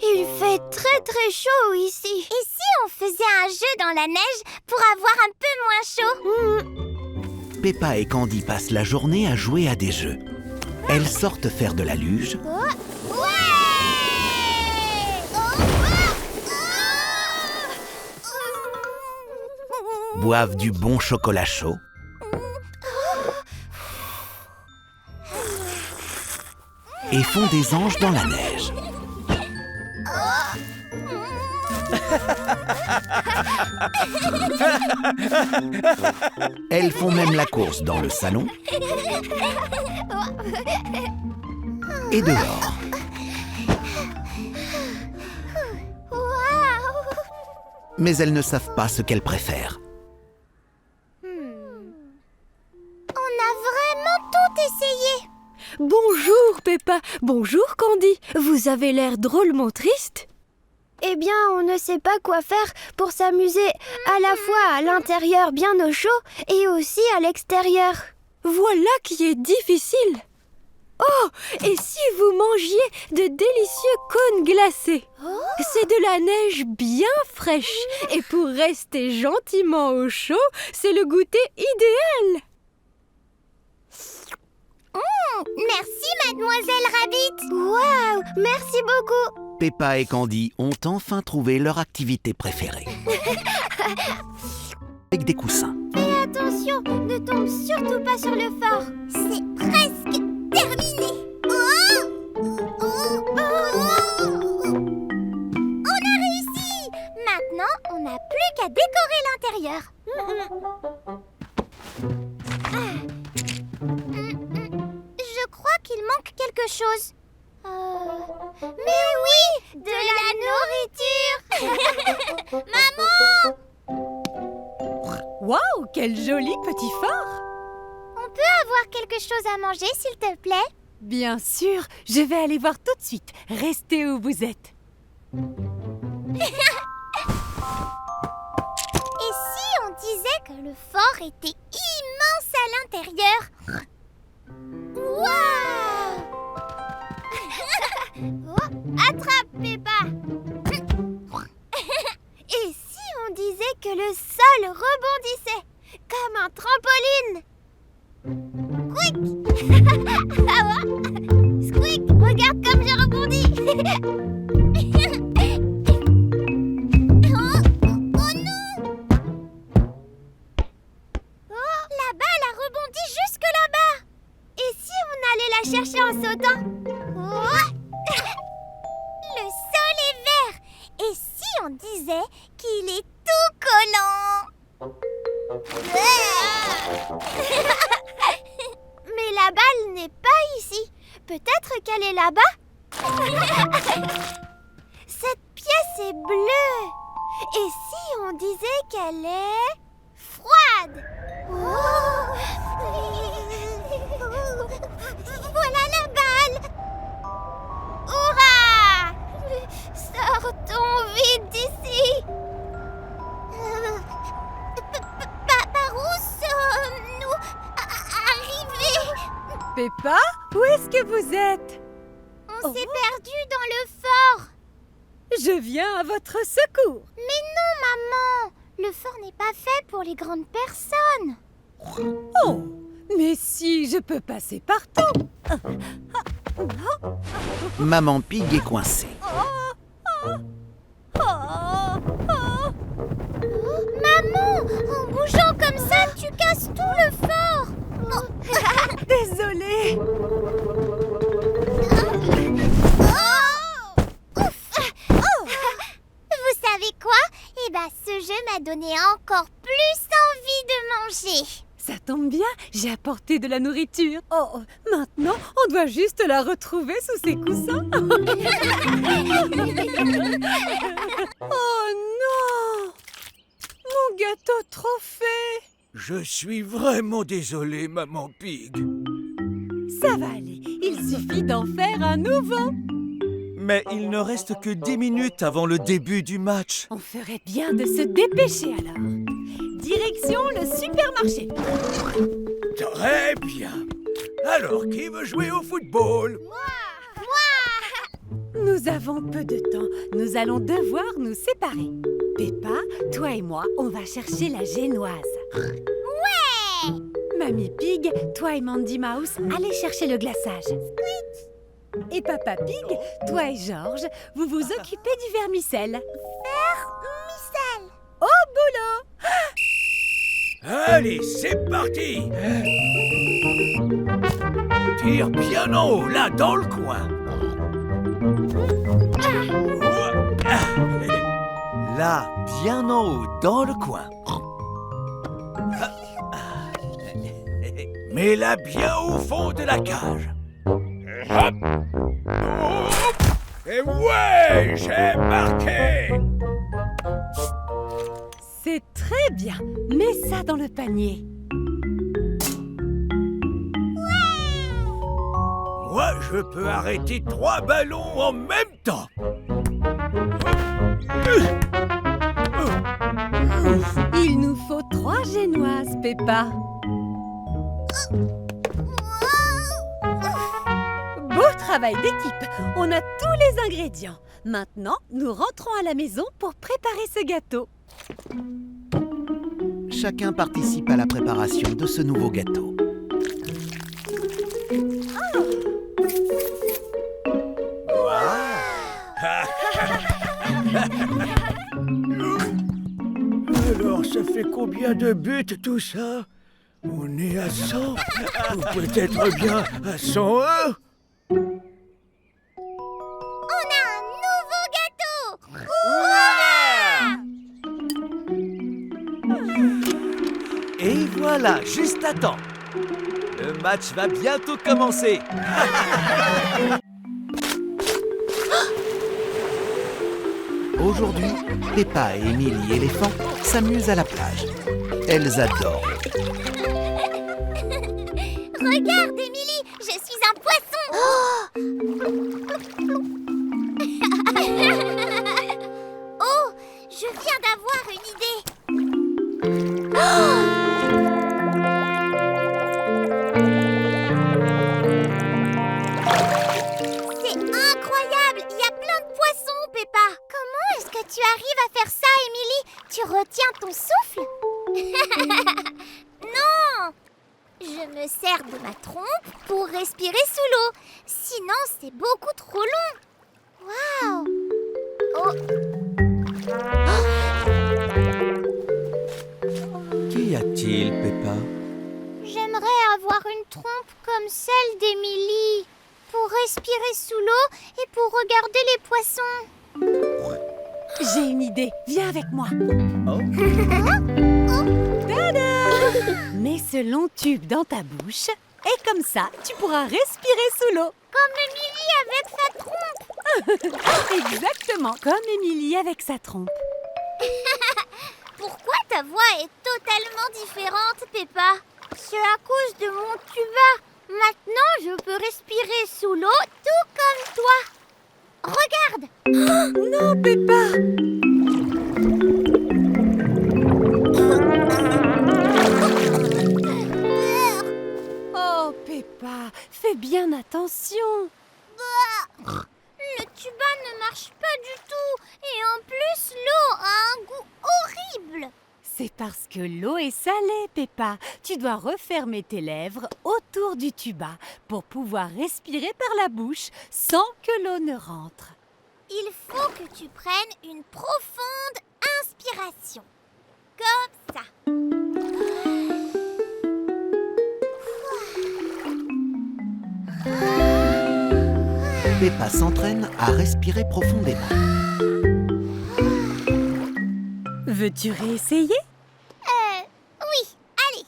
il fait très chaud ici. Et si on faisait un jeu dans la neige pour avoir un peu moins chaud? Peppa et Candy passent la journée à jouer à des jeux. Elles sortent faire de la luge, boivent du bon chocolat chaud et font des anges dans la neige. Elles font même la course dans le salon et dehors. Mais elles ne savent pas ce qu'elles préfèrent. On a vraiment tout essayé! Bonjour Peppa, bonjour Candy. Vous avez l'air drôlement triste. Eh bien, on ne sait pas quoi faire pour s'amuser à la fois à l'intérieur bien au chaud et aussi à l'extérieur. Voilà qui est difficile. Oh, et si vous mangiez de délicieux cônes glacés? C'est de la neige bien fraîche. Et pour rester gentiment au chaud, c'est le goûter idéal. Merci, Mademoiselle Rabbit! Waouh, merci beaucoup. Peppa et Candy ont enfin trouvé leur activité préférée. Avec des coussins. Fais attention, ne tombe surtout pas sur le fort. C'est presque terminé! On a réussi! Maintenant, on n'a plus qu'à décorer l'intérieur. Je crois qu'il manque quelque chose. Mais oui! De la nourriture! Maman! Waouh, quel joli petit fort! On peut avoir quelque chose à manger, s'il te plaît? Bien sûr, je vais aller voir tout de suite. Restez où vous êtes. Et si on disait que le fort était immense à l'intérieur? Waouh! Attrape, Peppa. Et si on disait que le sol rebondissait comme un trampoline? Quick! Regarde comme je rebondis. Oh non! Oh, la balle a rebondi jusque là-bas. Et si on allait la chercher en sautant? Oh! Le sol est vert. Et si on disait qu'il est tout collant? Mais la balle n'est pas ici. Peut-être qu'elle est là-bas. Cette pièce est bleue. Et si on disait qu'elle est froide? Voilà la balle. Hurrah! Sortons vite d'ici. Par où sommes-nous arrivés? Peppa, où est-ce que vous êtes? On s'est perdu dans le fort. Je viens à votre secours. Mais non, maman. Le fort n'est pas fait pour les grandes personnes. Oh, mais si, je peux passer partout. Maman Pig est coincée. Maman, en bougeant comme ça, tu casses tout le fort. Désolée. Vous savez quoi? Eh ben, ce jeu m'a donné encore plus envie de manger. Ça tombe bien, j'ai apporté de la nourriture. Oh, maintenant, on doit juste la retrouver sous ses coussins. Oh non! Mon gâteau trophée! Je suis vraiment désolé, Maman Pig. Ça va aller, il suffit d'en faire un nouveau. Mais il ne reste que 10 minutes avant le début du match. On ferait bien de se dépêcher alors. Direction le supermarché. Très bien. Alors, qui veut jouer au football? Nous avons peu de temps. Nous allons devoir nous séparer. Peppa, toi et moi, on va chercher la génoise. Ouais! Mamie Pig, toi et Mandy Mouse, allez chercher le glaçage. Et Papa Pig, toi et George, vous vous occupez du vermicelle. Vermicelle! Au boulot! Allez, c'est parti. Tire bien en haut, là, dans le coin. Là, bien en haut, dans le coin. Mets-la bien au fond de la cage. Hop. Hop. Et ouais, j'ai marqué. C'est très bien. Mets ça dans le panier. Moi, je peux arrêter 3 ballons en même temps. Il nous faut 3 génoises, Peppa. Beau travail d'équipe. On a tous les ingrédients. Maintenant, nous rentrons à la maison pour préparer ce gâteau. Chacun participe à la préparation de ce nouveau gâteau. Alors, ça fait combien de buts tout ça? On est à 100 ou peut-être bien à 101? On a un nouveau gâteau! Et voilà, juste à temps. Le match va bientôt commencer. Aujourd'hui, Peppa et Emily éléphant s'amusent à la plage. Elles adorent. Regarde, Émilie, je suis un poisson! Oh, je viens d'avoir une idée! C'est incroyable! Il y a plein de poissons, Peppa! Comment est-ce que tu arrives à faire ça, Émilie? Tu retiens ton souffle? Non! Je Je me sers de ma trompe pour respirer sous l'eau. Sinon, c'est beaucoup trop long. Waouh! Oh! Qu'y a-t-il, Peppa? J'aimerais avoir une trompe comme celle d'Émilie pour respirer sous l'eau et pour regarder les poissons. J'ai une idée, viens avec moi. Oh. Tada! Mets ce long tube dans ta bouche et comme ça, tu pourras respirer sous l'eau. Comme Émilie avec sa trompe. Exactement, comme Émilie avec sa trompe. Pourquoi ta voix est totalement différente, Peppa? C'est à cause de mon tuba. Maintenant, je peux respirer sous l'eau tout comme toi. Regarde! Oh, non, Peppa! Oh, Peppa, fais bien attention. Le tuba ne marche pas du tout. Et en plus, l'eau a un goût horrible. C'est parce que l'eau est salée, Peppa. Tu dois refermer tes lèvres autour du tuba pour pouvoir respirer par la bouche sans que l'eau ne rentre. Il faut que tu prennes une profonde inspiration. Comme ça. Peppa s'entraîne à respirer profondément. Veux-tu réessayer? Oui, allez.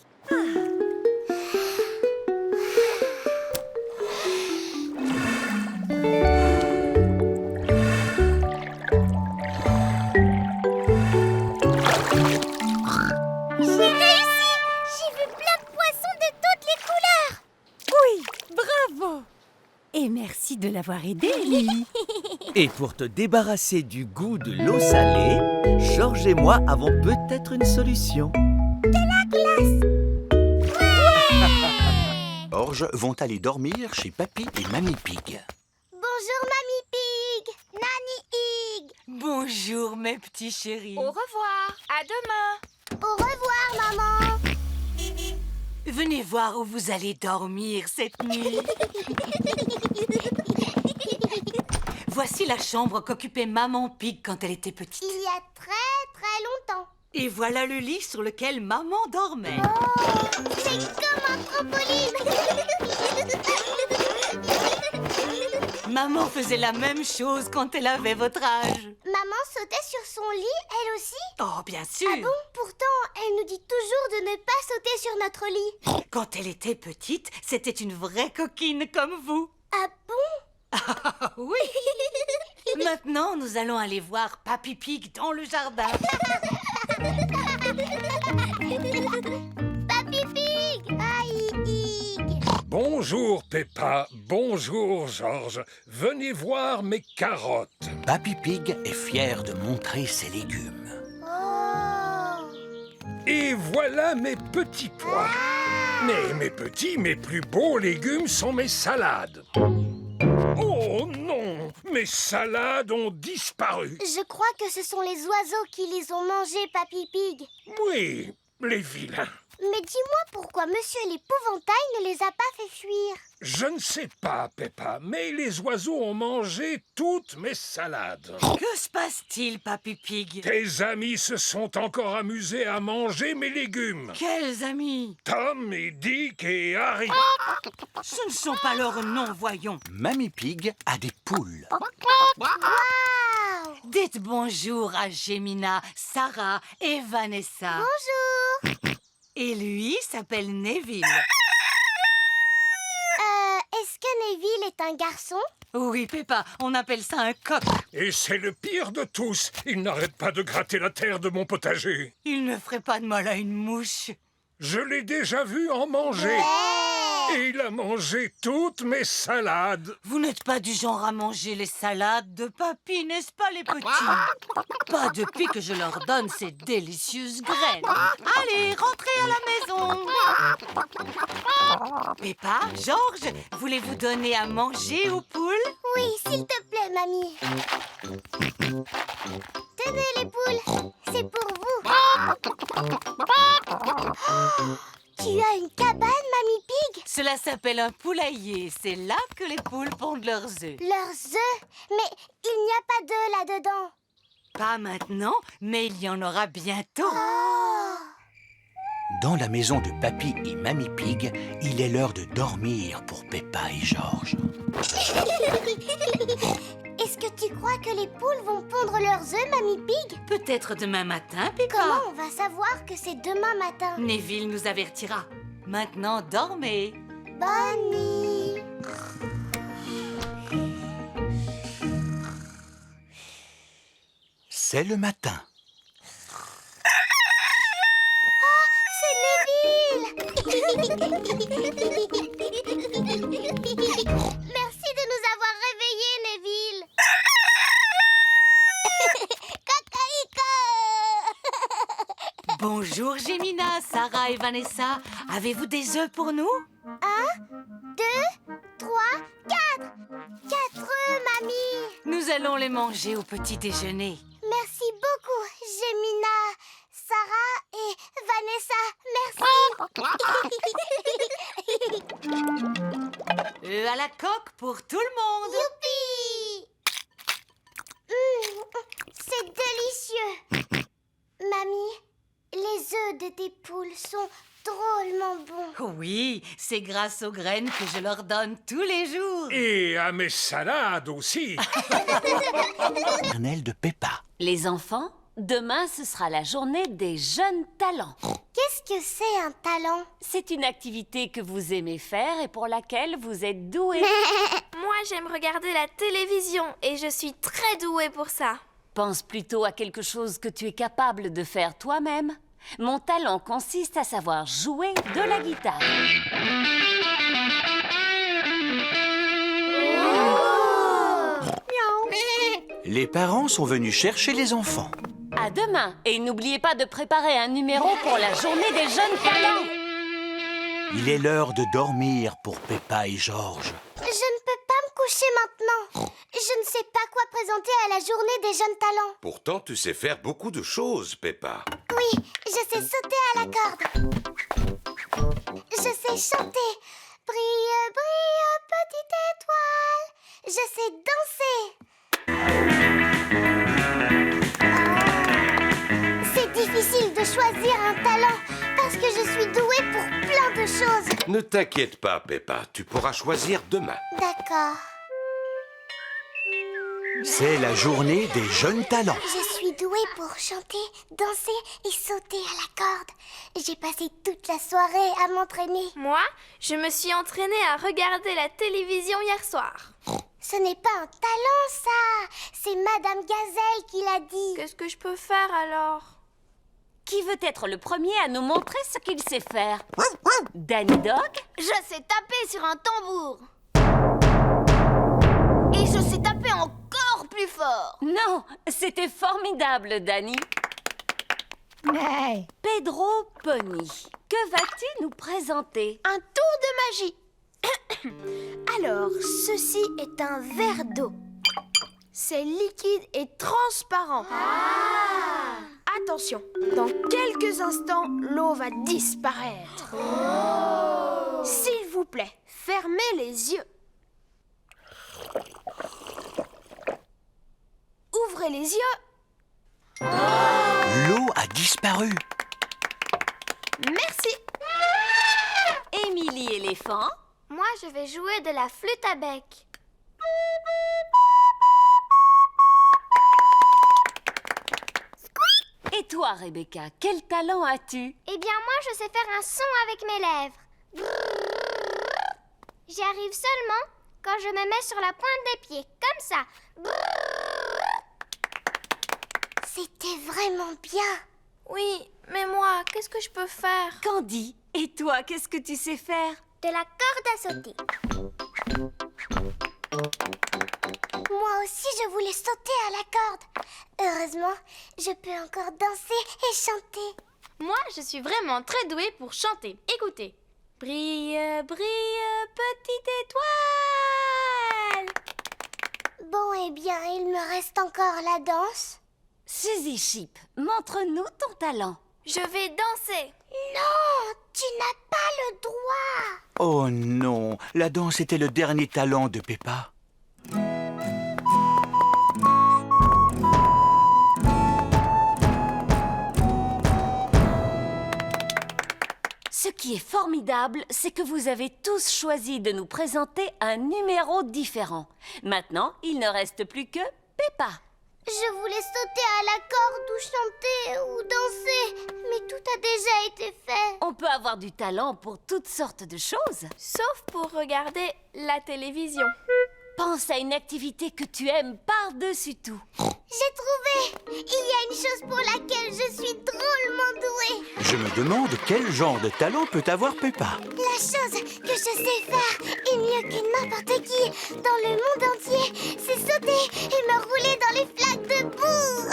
J'ai réussi! J'ai vu plein de poissons de toutes les couleurs. Oui, bravo! Et merci de l'avoir aidé, Lily. Et pour te débarrasser du goût de l'eau salée, Georges et moi avons peut-être une solution. Georges vont aller dormir chez Papy et Mamie Pig. Bonjour, Mamie Pig. Nanny Pig. Bonjour mes petits chéris. Au revoir, à demain. Au revoir, maman. Venez voir où vous allez dormir cette nuit. Voici la chambre qu'occupait Maman Pig quand elle était petite. Il y a très longtemps. Et voilà le lit sur lequel Maman dormait. Oh, c'est comme un trampoline. Maman faisait la même chose quand elle avait votre âge. Maman sautait sur son lit, elle aussi? Oh, bien sûr. Ah bon? Pourtant, elle nous dit toujours de ne pas sauter sur notre lit. Quand elle était petite, c'était une vraie coquine comme vous. Ah bon? Ah oui. Maintenant, nous allons aller voir Papy Pig dans le jardin. Papy Pig! Bye, Pig! Bonjour Peppa, bonjour Georges. Venez voir mes carottes. Papy Pig est fier de montrer ses légumes. Oh! Et voilà mes petits pois. Mais mes petits, mes plus beaux légumes sont mes salades. Oh non, mes salades ont disparu. Je crois que ce sont les oiseaux qui les ont mangés, Papy Pig. Oui, les vilains. Mais dis-moi pourquoi Monsieur l'Épouvantail ne les a pas fait fuir. Je ne sais pas, Peppa, mais les oiseaux ont mangé toutes mes salades. Que se passe-t-il, Papy Pig? Tes amis se sont encore amusés à manger mes légumes. Quels amis? Tom et Dick et Harry. Ce ne sont pas leurs noms, voyons. Mamie Pig a des poules. Wow! Dites bonjour à Gemina, Sarah et Vanessa. Bonjour! Et lui s'appelle Neville. Est-ce que Neville est un garçon? Oui, Peppa, on appelle ça un coq. Et c'est le pire de tous. Il n'arrête pas de gratter la terre de mon potager. Il ne ferait pas de mal à une mouche. Je l'ai déjà vu en manger. Et il a mangé toutes mes salades. Vous n'êtes pas du genre à manger les salades de papy, n'est-ce pas, les petits? Pas depuis que je leur donne ces délicieuses graines. Allez, rentrez à la maison. Peppa, Georges, voulez-vous donner à manger aux poules? Oui, s'il te plaît, mamie. Tenez les poules, c'est pour vous. Tu as une cabane, Mamie Cela s'appelle un poulailler. C'est là que les poules pondent leurs œufs. Leurs œufs? Mais il n'y a pas d'œufs là-dedans. Pas maintenant, mais il y en aura bientôt. Oh! Dans la maison de Papy et Mamie Pig, il est l'heure de dormir pour Peppa et George. Est-ce que tu crois que les poules vont pondre leurs œufs, Mamie Pig? Peut-être demain matin, Peppa. Comment on va savoir que c'est demain matin? Neville nous avertira. Maintenant, dormez. Bonne nuit. C'est le matin. C'est Neville. Merci de nous avoir réveillés, Neville. Cacaïca. Bonjour, Gémina, Sarah et Vanessa. Avez-vous des œufs pour nous? 1, 2, 3, 4. 4 œufs, mamie. Nous allons les manger au petit déjeuner. Merci beaucoup, Gémina, Sarah et Vanessa. Merci. Œufs à la coque pour tout le monde. Youpi! C'est délicieux. Mamie, les œufs de tes poules sont drôlement bons. Oui, c'est grâce aux graines que je leur donne tous les jours. Et à mes salades aussi. Maternelle de Peppa. Les enfants, demain ce sera la journée des jeunes talents. Qu'est-ce que c'est un talent? C'est une activité que vous aimez faire et pour laquelle vous êtes doués. Moi, j'aime regarder la télévision et je suis très douée pour ça. Pense plutôt à quelque chose que tu es capable de faire toi-même. Mon talent consiste à savoir jouer de la guitare. Les parents sont venus chercher les enfants. À demain et n'oubliez pas de préparer un numéro pour la journée des jeunes talents. Il est l'heure de dormir pour Peppa et George. Je ne peux pas me coucher maintenant. Je ne sais pas quoi présenter à la journée des jeunes talents. Pourtant, tu sais faire beaucoup de choses, Peppa. Oui, je sais sauter à la corde. Je sais chanter. Brille, brille, petite étoile. Je sais danser. C'est difficile de choisir un talent parce que je suis douée pour plein de choses. Ne t'inquiète pas, Peppa. Tu pourras choisir demain. D'accord. C'est la journée des jeunes talents. Je suis douée pour chanter, danser et sauter à la corde. J'ai passé toute la soirée à m'entraîner. Moi, je me suis entraînée à regarder la télévision hier soir. Ce n'est pas un talent, ça. C'est Madame Gazelle qui l'a dit. Qu'est-ce que je peux faire alors? Qui veut être le premier à nous montrer ce qu'il sait faire? Danny Dog? Je sais taper sur un tambour. Et je sais taper encore plus fort. Non, c'était formidable, Danny. Pedro Pony, que vas-tu nous présenter? Un tour de magie. Alors, ceci est un verre d'eau. C'est liquide et transparent. Attention, dans quelques instants, l'eau va disparaître. S'il vous plaît, fermez les yeux. Ouvrez les yeux. L'eau a disparu. Merci. Émilie éléphant? Moi, je vais jouer de la flûte à bec. Et toi, Rebecca, quel talent as-tu? Eh bien, moi, je sais faire un son avec mes lèvres. J'y arrive seulement quand je me mets sur la pointe des pieds, comme ça. C'était vraiment bien. Oui, mais moi, qu'est-ce que je peux faire? Candy, et toi, qu'est-ce que tu sais faire? De la corde à sauter. Moi aussi, je voulais sauter à la corde. Heureusement, je peux encore danser et chanter. Moi, je suis vraiment très douée pour chanter. Écoutez. Brille, brille, petite étoile. Bon, eh bien, il me reste encore la danse. Suzy Chip, montre-nous ton talent. Je vais danser. Non, tu Tu n'as pas le droit. Oh non, la danse était le dernier talent de Peppa. Ce qui est formidable, c'est que vous avez tous choisi de nous présenter un numéro différent. Maintenant, il ne reste plus que Peppa. Je voulais sauter à la corde ou chanter ou danser, mais tout a déjà été fait. On peut avoir du talent pour toutes sortes de choses. Sauf pour regarder la télévision. Pense à une activité que tu aimes par-dessus tout. J'ai trouvé. Il y a une chose pour laquelle je suis drôlement douée. Je me demande quel genre de talent peut avoir Peppa. La chose que je sais faire, et mieux que n'importe qui dans le monde entier, c'est sauter et me rouler dans les flaques de boue.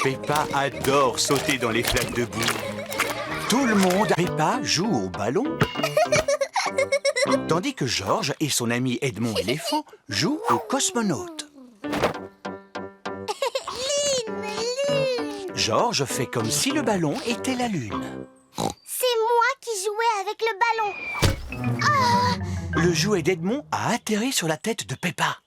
Peppa adore sauter dans les flaques de boue. Tout le monde, Peppa joue au ballon. Tandis que George et son ami Edmond éléphant jouent au cosmonaute. Lune. George fait comme si le ballon était la lune. C'est moi qui jouais avec le ballon. Oh. Le jouet d'Edmond a atterri sur la tête de Peppa.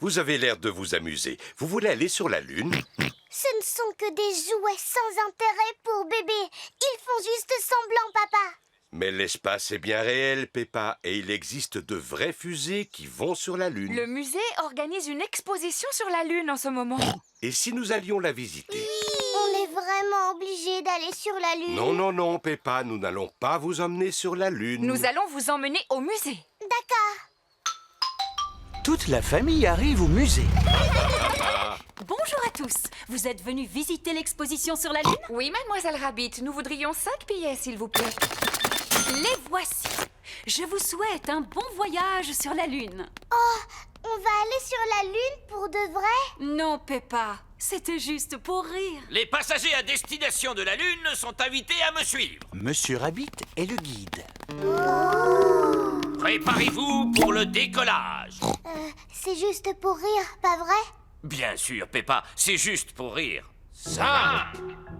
Vous avez l'air de vous amuser. Vous voulez aller sur la Lune? Ce ne sont que des jouets sans intérêt pour bébé. Ils font juste semblant, papa. Mais l'espace est bien réel, Peppa, et il existe de vraies fusées qui vont sur la Lune. Le musée organise une exposition sur la Lune en ce moment. Et si nous allions la visiter? On est vraiment obligé d'aller sur la Lune. Non, non, non, Peppa, nous n'allons pas vous emmener sur la Lune. Nous allons vous emmener au musée. D'accord. Toute la famille arrive au musée. Bonjour à tous. Vous êtes venus visiter l'exposition sur la Lune? Oui, mademoiselle Rabbit, nous voudrions 5 billets, s'il vous plaît. Les voici. Je vous souhaite un bon voyage sur la Lune. Oh, on va aller sur la Lune pour de vrai? Non, Peppa, c'était juste pour rire. Les passagers à destination de la Lune sont invités à me suivre. Monsieur Rabbit est le guide. Préparez-vous pour le décollage. C'est juste pour rire, pas vrai? Bien sûr, Peppa, c'est juste pour rire. 5,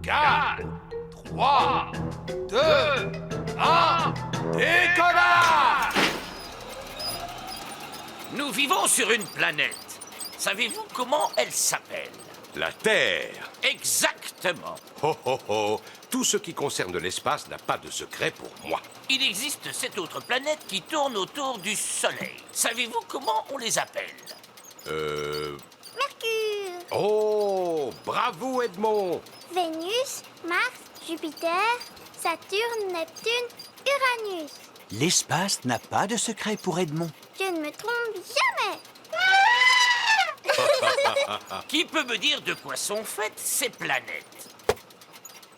4, 3, 2, 1, décollage! Nous vivons sur une planète. Savez-vous comment elle s'appelle? La Terre. Exactement. Ho, ho, ho. Tout ce qui concerne l'espace n'a pas de secret pour moi. Il existe 7 autres planètes qui tournent autour du Soleil. Savez-vous comment on les appelle? Mercure. Oh, bravo Edmond. Vénus, Mars, Jupiter, Saturne, Neptune, Uranus. L'espace n'a pas de secret pour Edmond. Je ne me trompe jamais. Qui peut me dire de quoi sont faites ces planètes?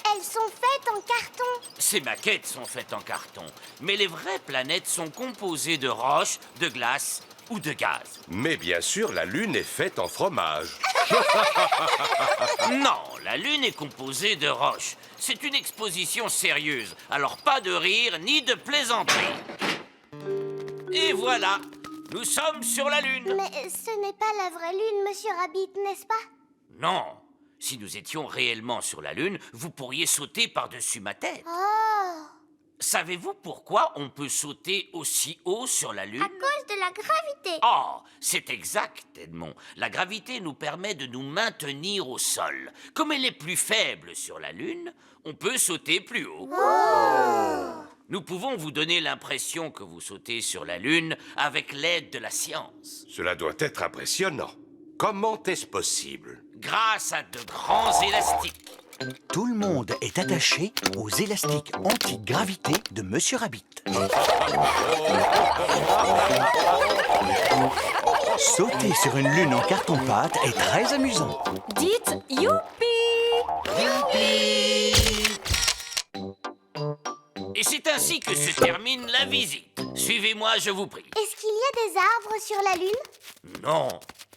Elles sont faites en carton. Ces maquettes sont faites en carton, mais les vraies planètes sont composées de roches, de glace ou de gaz. Mais bien sûr, la Lune est faite en fromage. Non, la Lune est composée de roches. C'est une exposition sérieuse, alors pas de rire ni de plaisanterie. Et voilà, nous sommes sur la Lune. Mais ce n'est pas la vraie Lune, Monsieur Rabbit, n'est-ce pas? Non, si nous étions réellement sur la Lune, vous pourriez sauter par-dessus ma tête. Oh! Savez-vous pourquoi on peut sauter aussi haut sur la Lune? À cause de la gravité. Oh, c'est exact, Edmond. La gravité nous permet de nous maintenir au sol. Comme elle est plus faible sur la Lune, on peut sauter plus haut. Oh! Nous pouvons vous donner l'impression que vous sautez sur la Lune avec l'aide de la science. Cela doit être impressionnant. Comment est-ce possible? Grâce à de grands élastiques. Tout le monde est attaché aux élastiques anti-gravité de Monsieur Rabbit. Sauter sur une lune en carton-pâte est très amusant. Dites youpi! Youpi! Et c'est ainsi que se termine la visite. Suivez-moi, je vous prie. Est-ce qu'il y a des arbres sur la Lune? Non.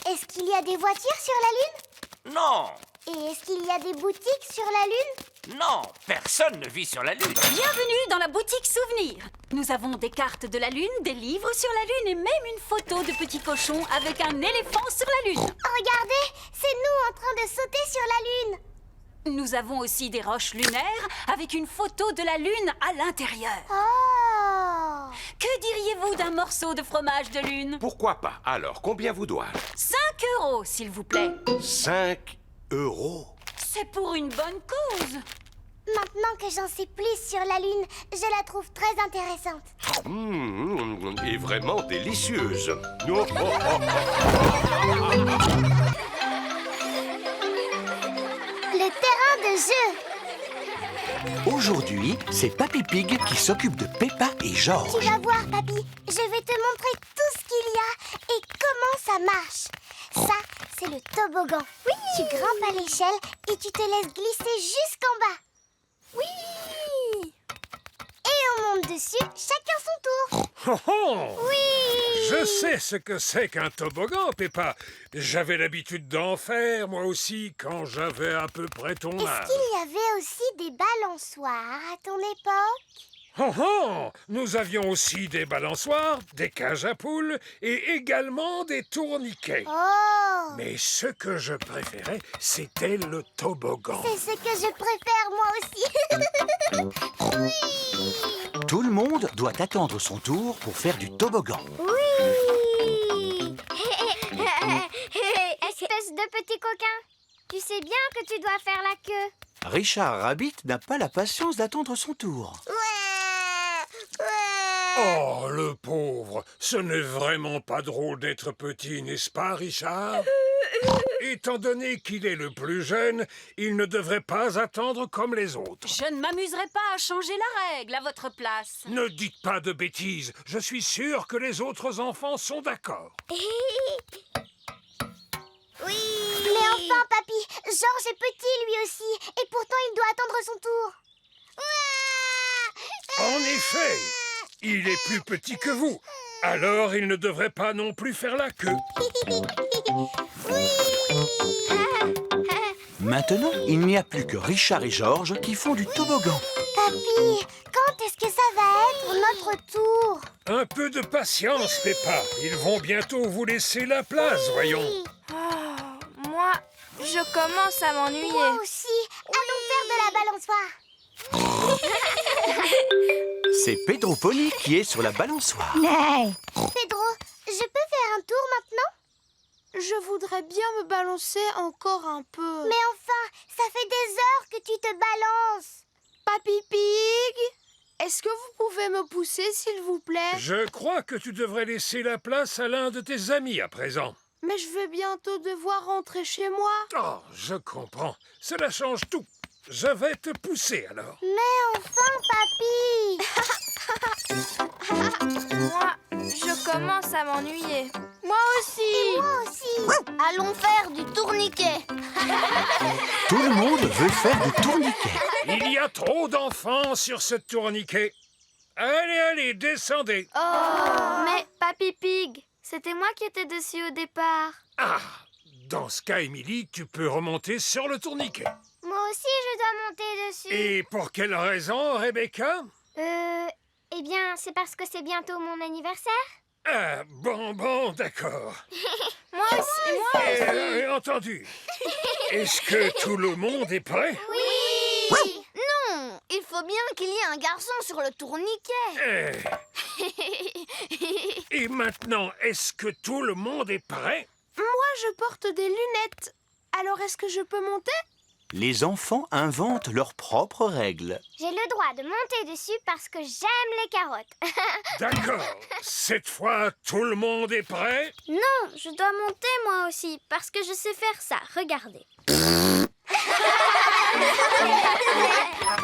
Est-ce qu'il y a des voitures sur la Lune? Non. Et est-ce qu'il y a des boutiques sur la Lune? Non, personne ne vit sur la Lune. Bienvenue dans la boutique Souvenir. Nous avons des cartes de la Lune, des livres sur la Lune et même une photo de petit cochon avec un éléphant sur la Lune. Oh, regardez, c'est nous en train de sauter sur la Lune. Nous avons aussi des roches lunaires avec une photo de la Lune à l'intérieur. Oh! Que diriez-vous d'un morceau de fromage de Lune? Pourquoi pas? Alors, combien vous dois-je? 5 €, s'il vous plaît. 5 €. C'est pour une bonne cause. Maintenant que j'en sais plus sur la Lune, je la trouve très intéressante. Et vraiment délicieuse. Le terrain de jeu. Aujourd'hui, c'est Papy Pig qui s'occupe de Peppa et George. Tu vas voir, papy. Je vais te montrer tout ce qu'il y a et comment ça marche. Ça, c'est le toboggan. Oui. Tu grimpes à l'échelle et tu te laisses glisser jusqu'en bas. Oui. Et on monte dessus, chacun son tour. Oh, oh! Oui. Je sais ce que c'est qu'un toboggan, Peppa. J'avais l'habitude d'en faire, moi aussi, quand j'avais à peu près ton Est-ce âge. qu'il y avait aussi des balançoires à ton époque? Oh, oh! Nous avions aussi des balançoires, des cages à poules et également des tourniquets. Oh! Mais ce que je préférais, c'était le toboggan. C'est ce que je préfère moi aussi. Oui. Tout le monde doit attendre son tour pour faire du toboggan. Oui. Espèce de petit coquin, tu sais bien que tu dois faire la queue. Richard Rabbit n'a pas la patience d'attendre son tour. Oh, le pauvre! Ce n'est vraiment pas drôle d'être petit, n'est-ce pas, Richard? Étant donné qu'il est le plus jeune, il ne devrait pas attendre comme les autres. Je ne m'amuserai pas à changer la règle à votre place. Ne dites pas de bêtises. Je suis sûr que les autres enfants sont d'accord. Oui. Mais enfin, papy, George est petit lui aussi, et pourtant il doit attendre son tour. En effet, il est plus petit que vous. Alors il ne devrait pas non plus faire la queue. Maintenant, il n'y a plus que Richard et George qui font du toboggan. Papy, quand est-ce que ça va être notre tour? Un peu de patience, Peppa. Ils vont bientôt vous laisser la place, voyons. Moi, je commence à m'ennuyer. Moi aussi. Allons faire de la balançoire. C'est Pedro Pony qui est sur la balançoire. Pedro, je peux faire un tour maintenant? Je voudrais bien me balancer encore un peu. Mais enfin, ça fait des heures que tu te balances. Papy Pig, est-ce que vous pouvez me pousser, s'il vous plaît? Je crois que tu devrais laisser la place à l'un de tes amis à présent. Mais je vais bientôt devoir rentrer chez moi. Oh, je comprends. Cela change tout. Je vais te pousser alors. Mais enfin, papy. Moi, je commence à m'ennuyer. Moi aussi. Et moi aussi. Allons faire du tourniquet. Tout le monde veut faire du tourniquet. Il y a trop d'enfants sur ce tourniquet. Allez, allez, descendez. Oh, mais Papy Pig, c'était moi qui étais dessus au départ. Ah, dans ce cas, Emily, tu peux remonter sur le tourniquet. Moi aussi, je dois monter dessus. Et pour quelle raison, Rebecca? Eh bien, c'est parce que c'est bientôt mon anniversaire. Ah, bon, d'accord. Moi aussi, moi aussi. Entendu. Est-ce que tout le monde est prêt? Oui. Non, il faut bien qu'il y ait un garçon sur le tourniquet. Et maintenant, est-ce que tout le monde est prêt? Moi, je porte des lunettes. Alors, est-ce que je peux monter? Les enfants inventent leurs propres règles. J'ai le droit de monter dessus parce que j'aime les carottes. D'accord. Cette fois, tout le monde est prêt? Non, je dois monter moi aussi parce que je sais faire ça. Regardez.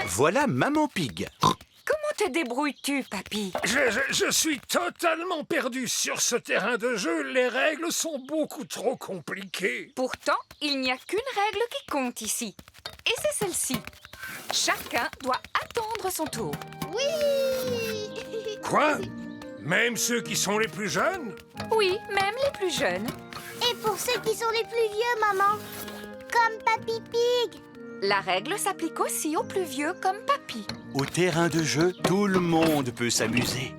Voilà Maman Pig. Comment te débrouilles-tu, papy? Je suis totalement perdu sur ce terrain de jeu. Les règles sont beaucoup trop compliquées. Pourtant, il n'y a qu'une règle qui compte ici. Et c'est celle-ci. Chacun doit attendre son tour. Oui. Quoi? Même ceux qui sont les plus jeunes? Oui, même les plus jeunes. Et pour ceux qui sont les plus vieux, maman, comme Papy Pig. La règle s'applique aussi aux plus vieux comme papy. Au terrain de jeu, tout le monde peut s'amuser.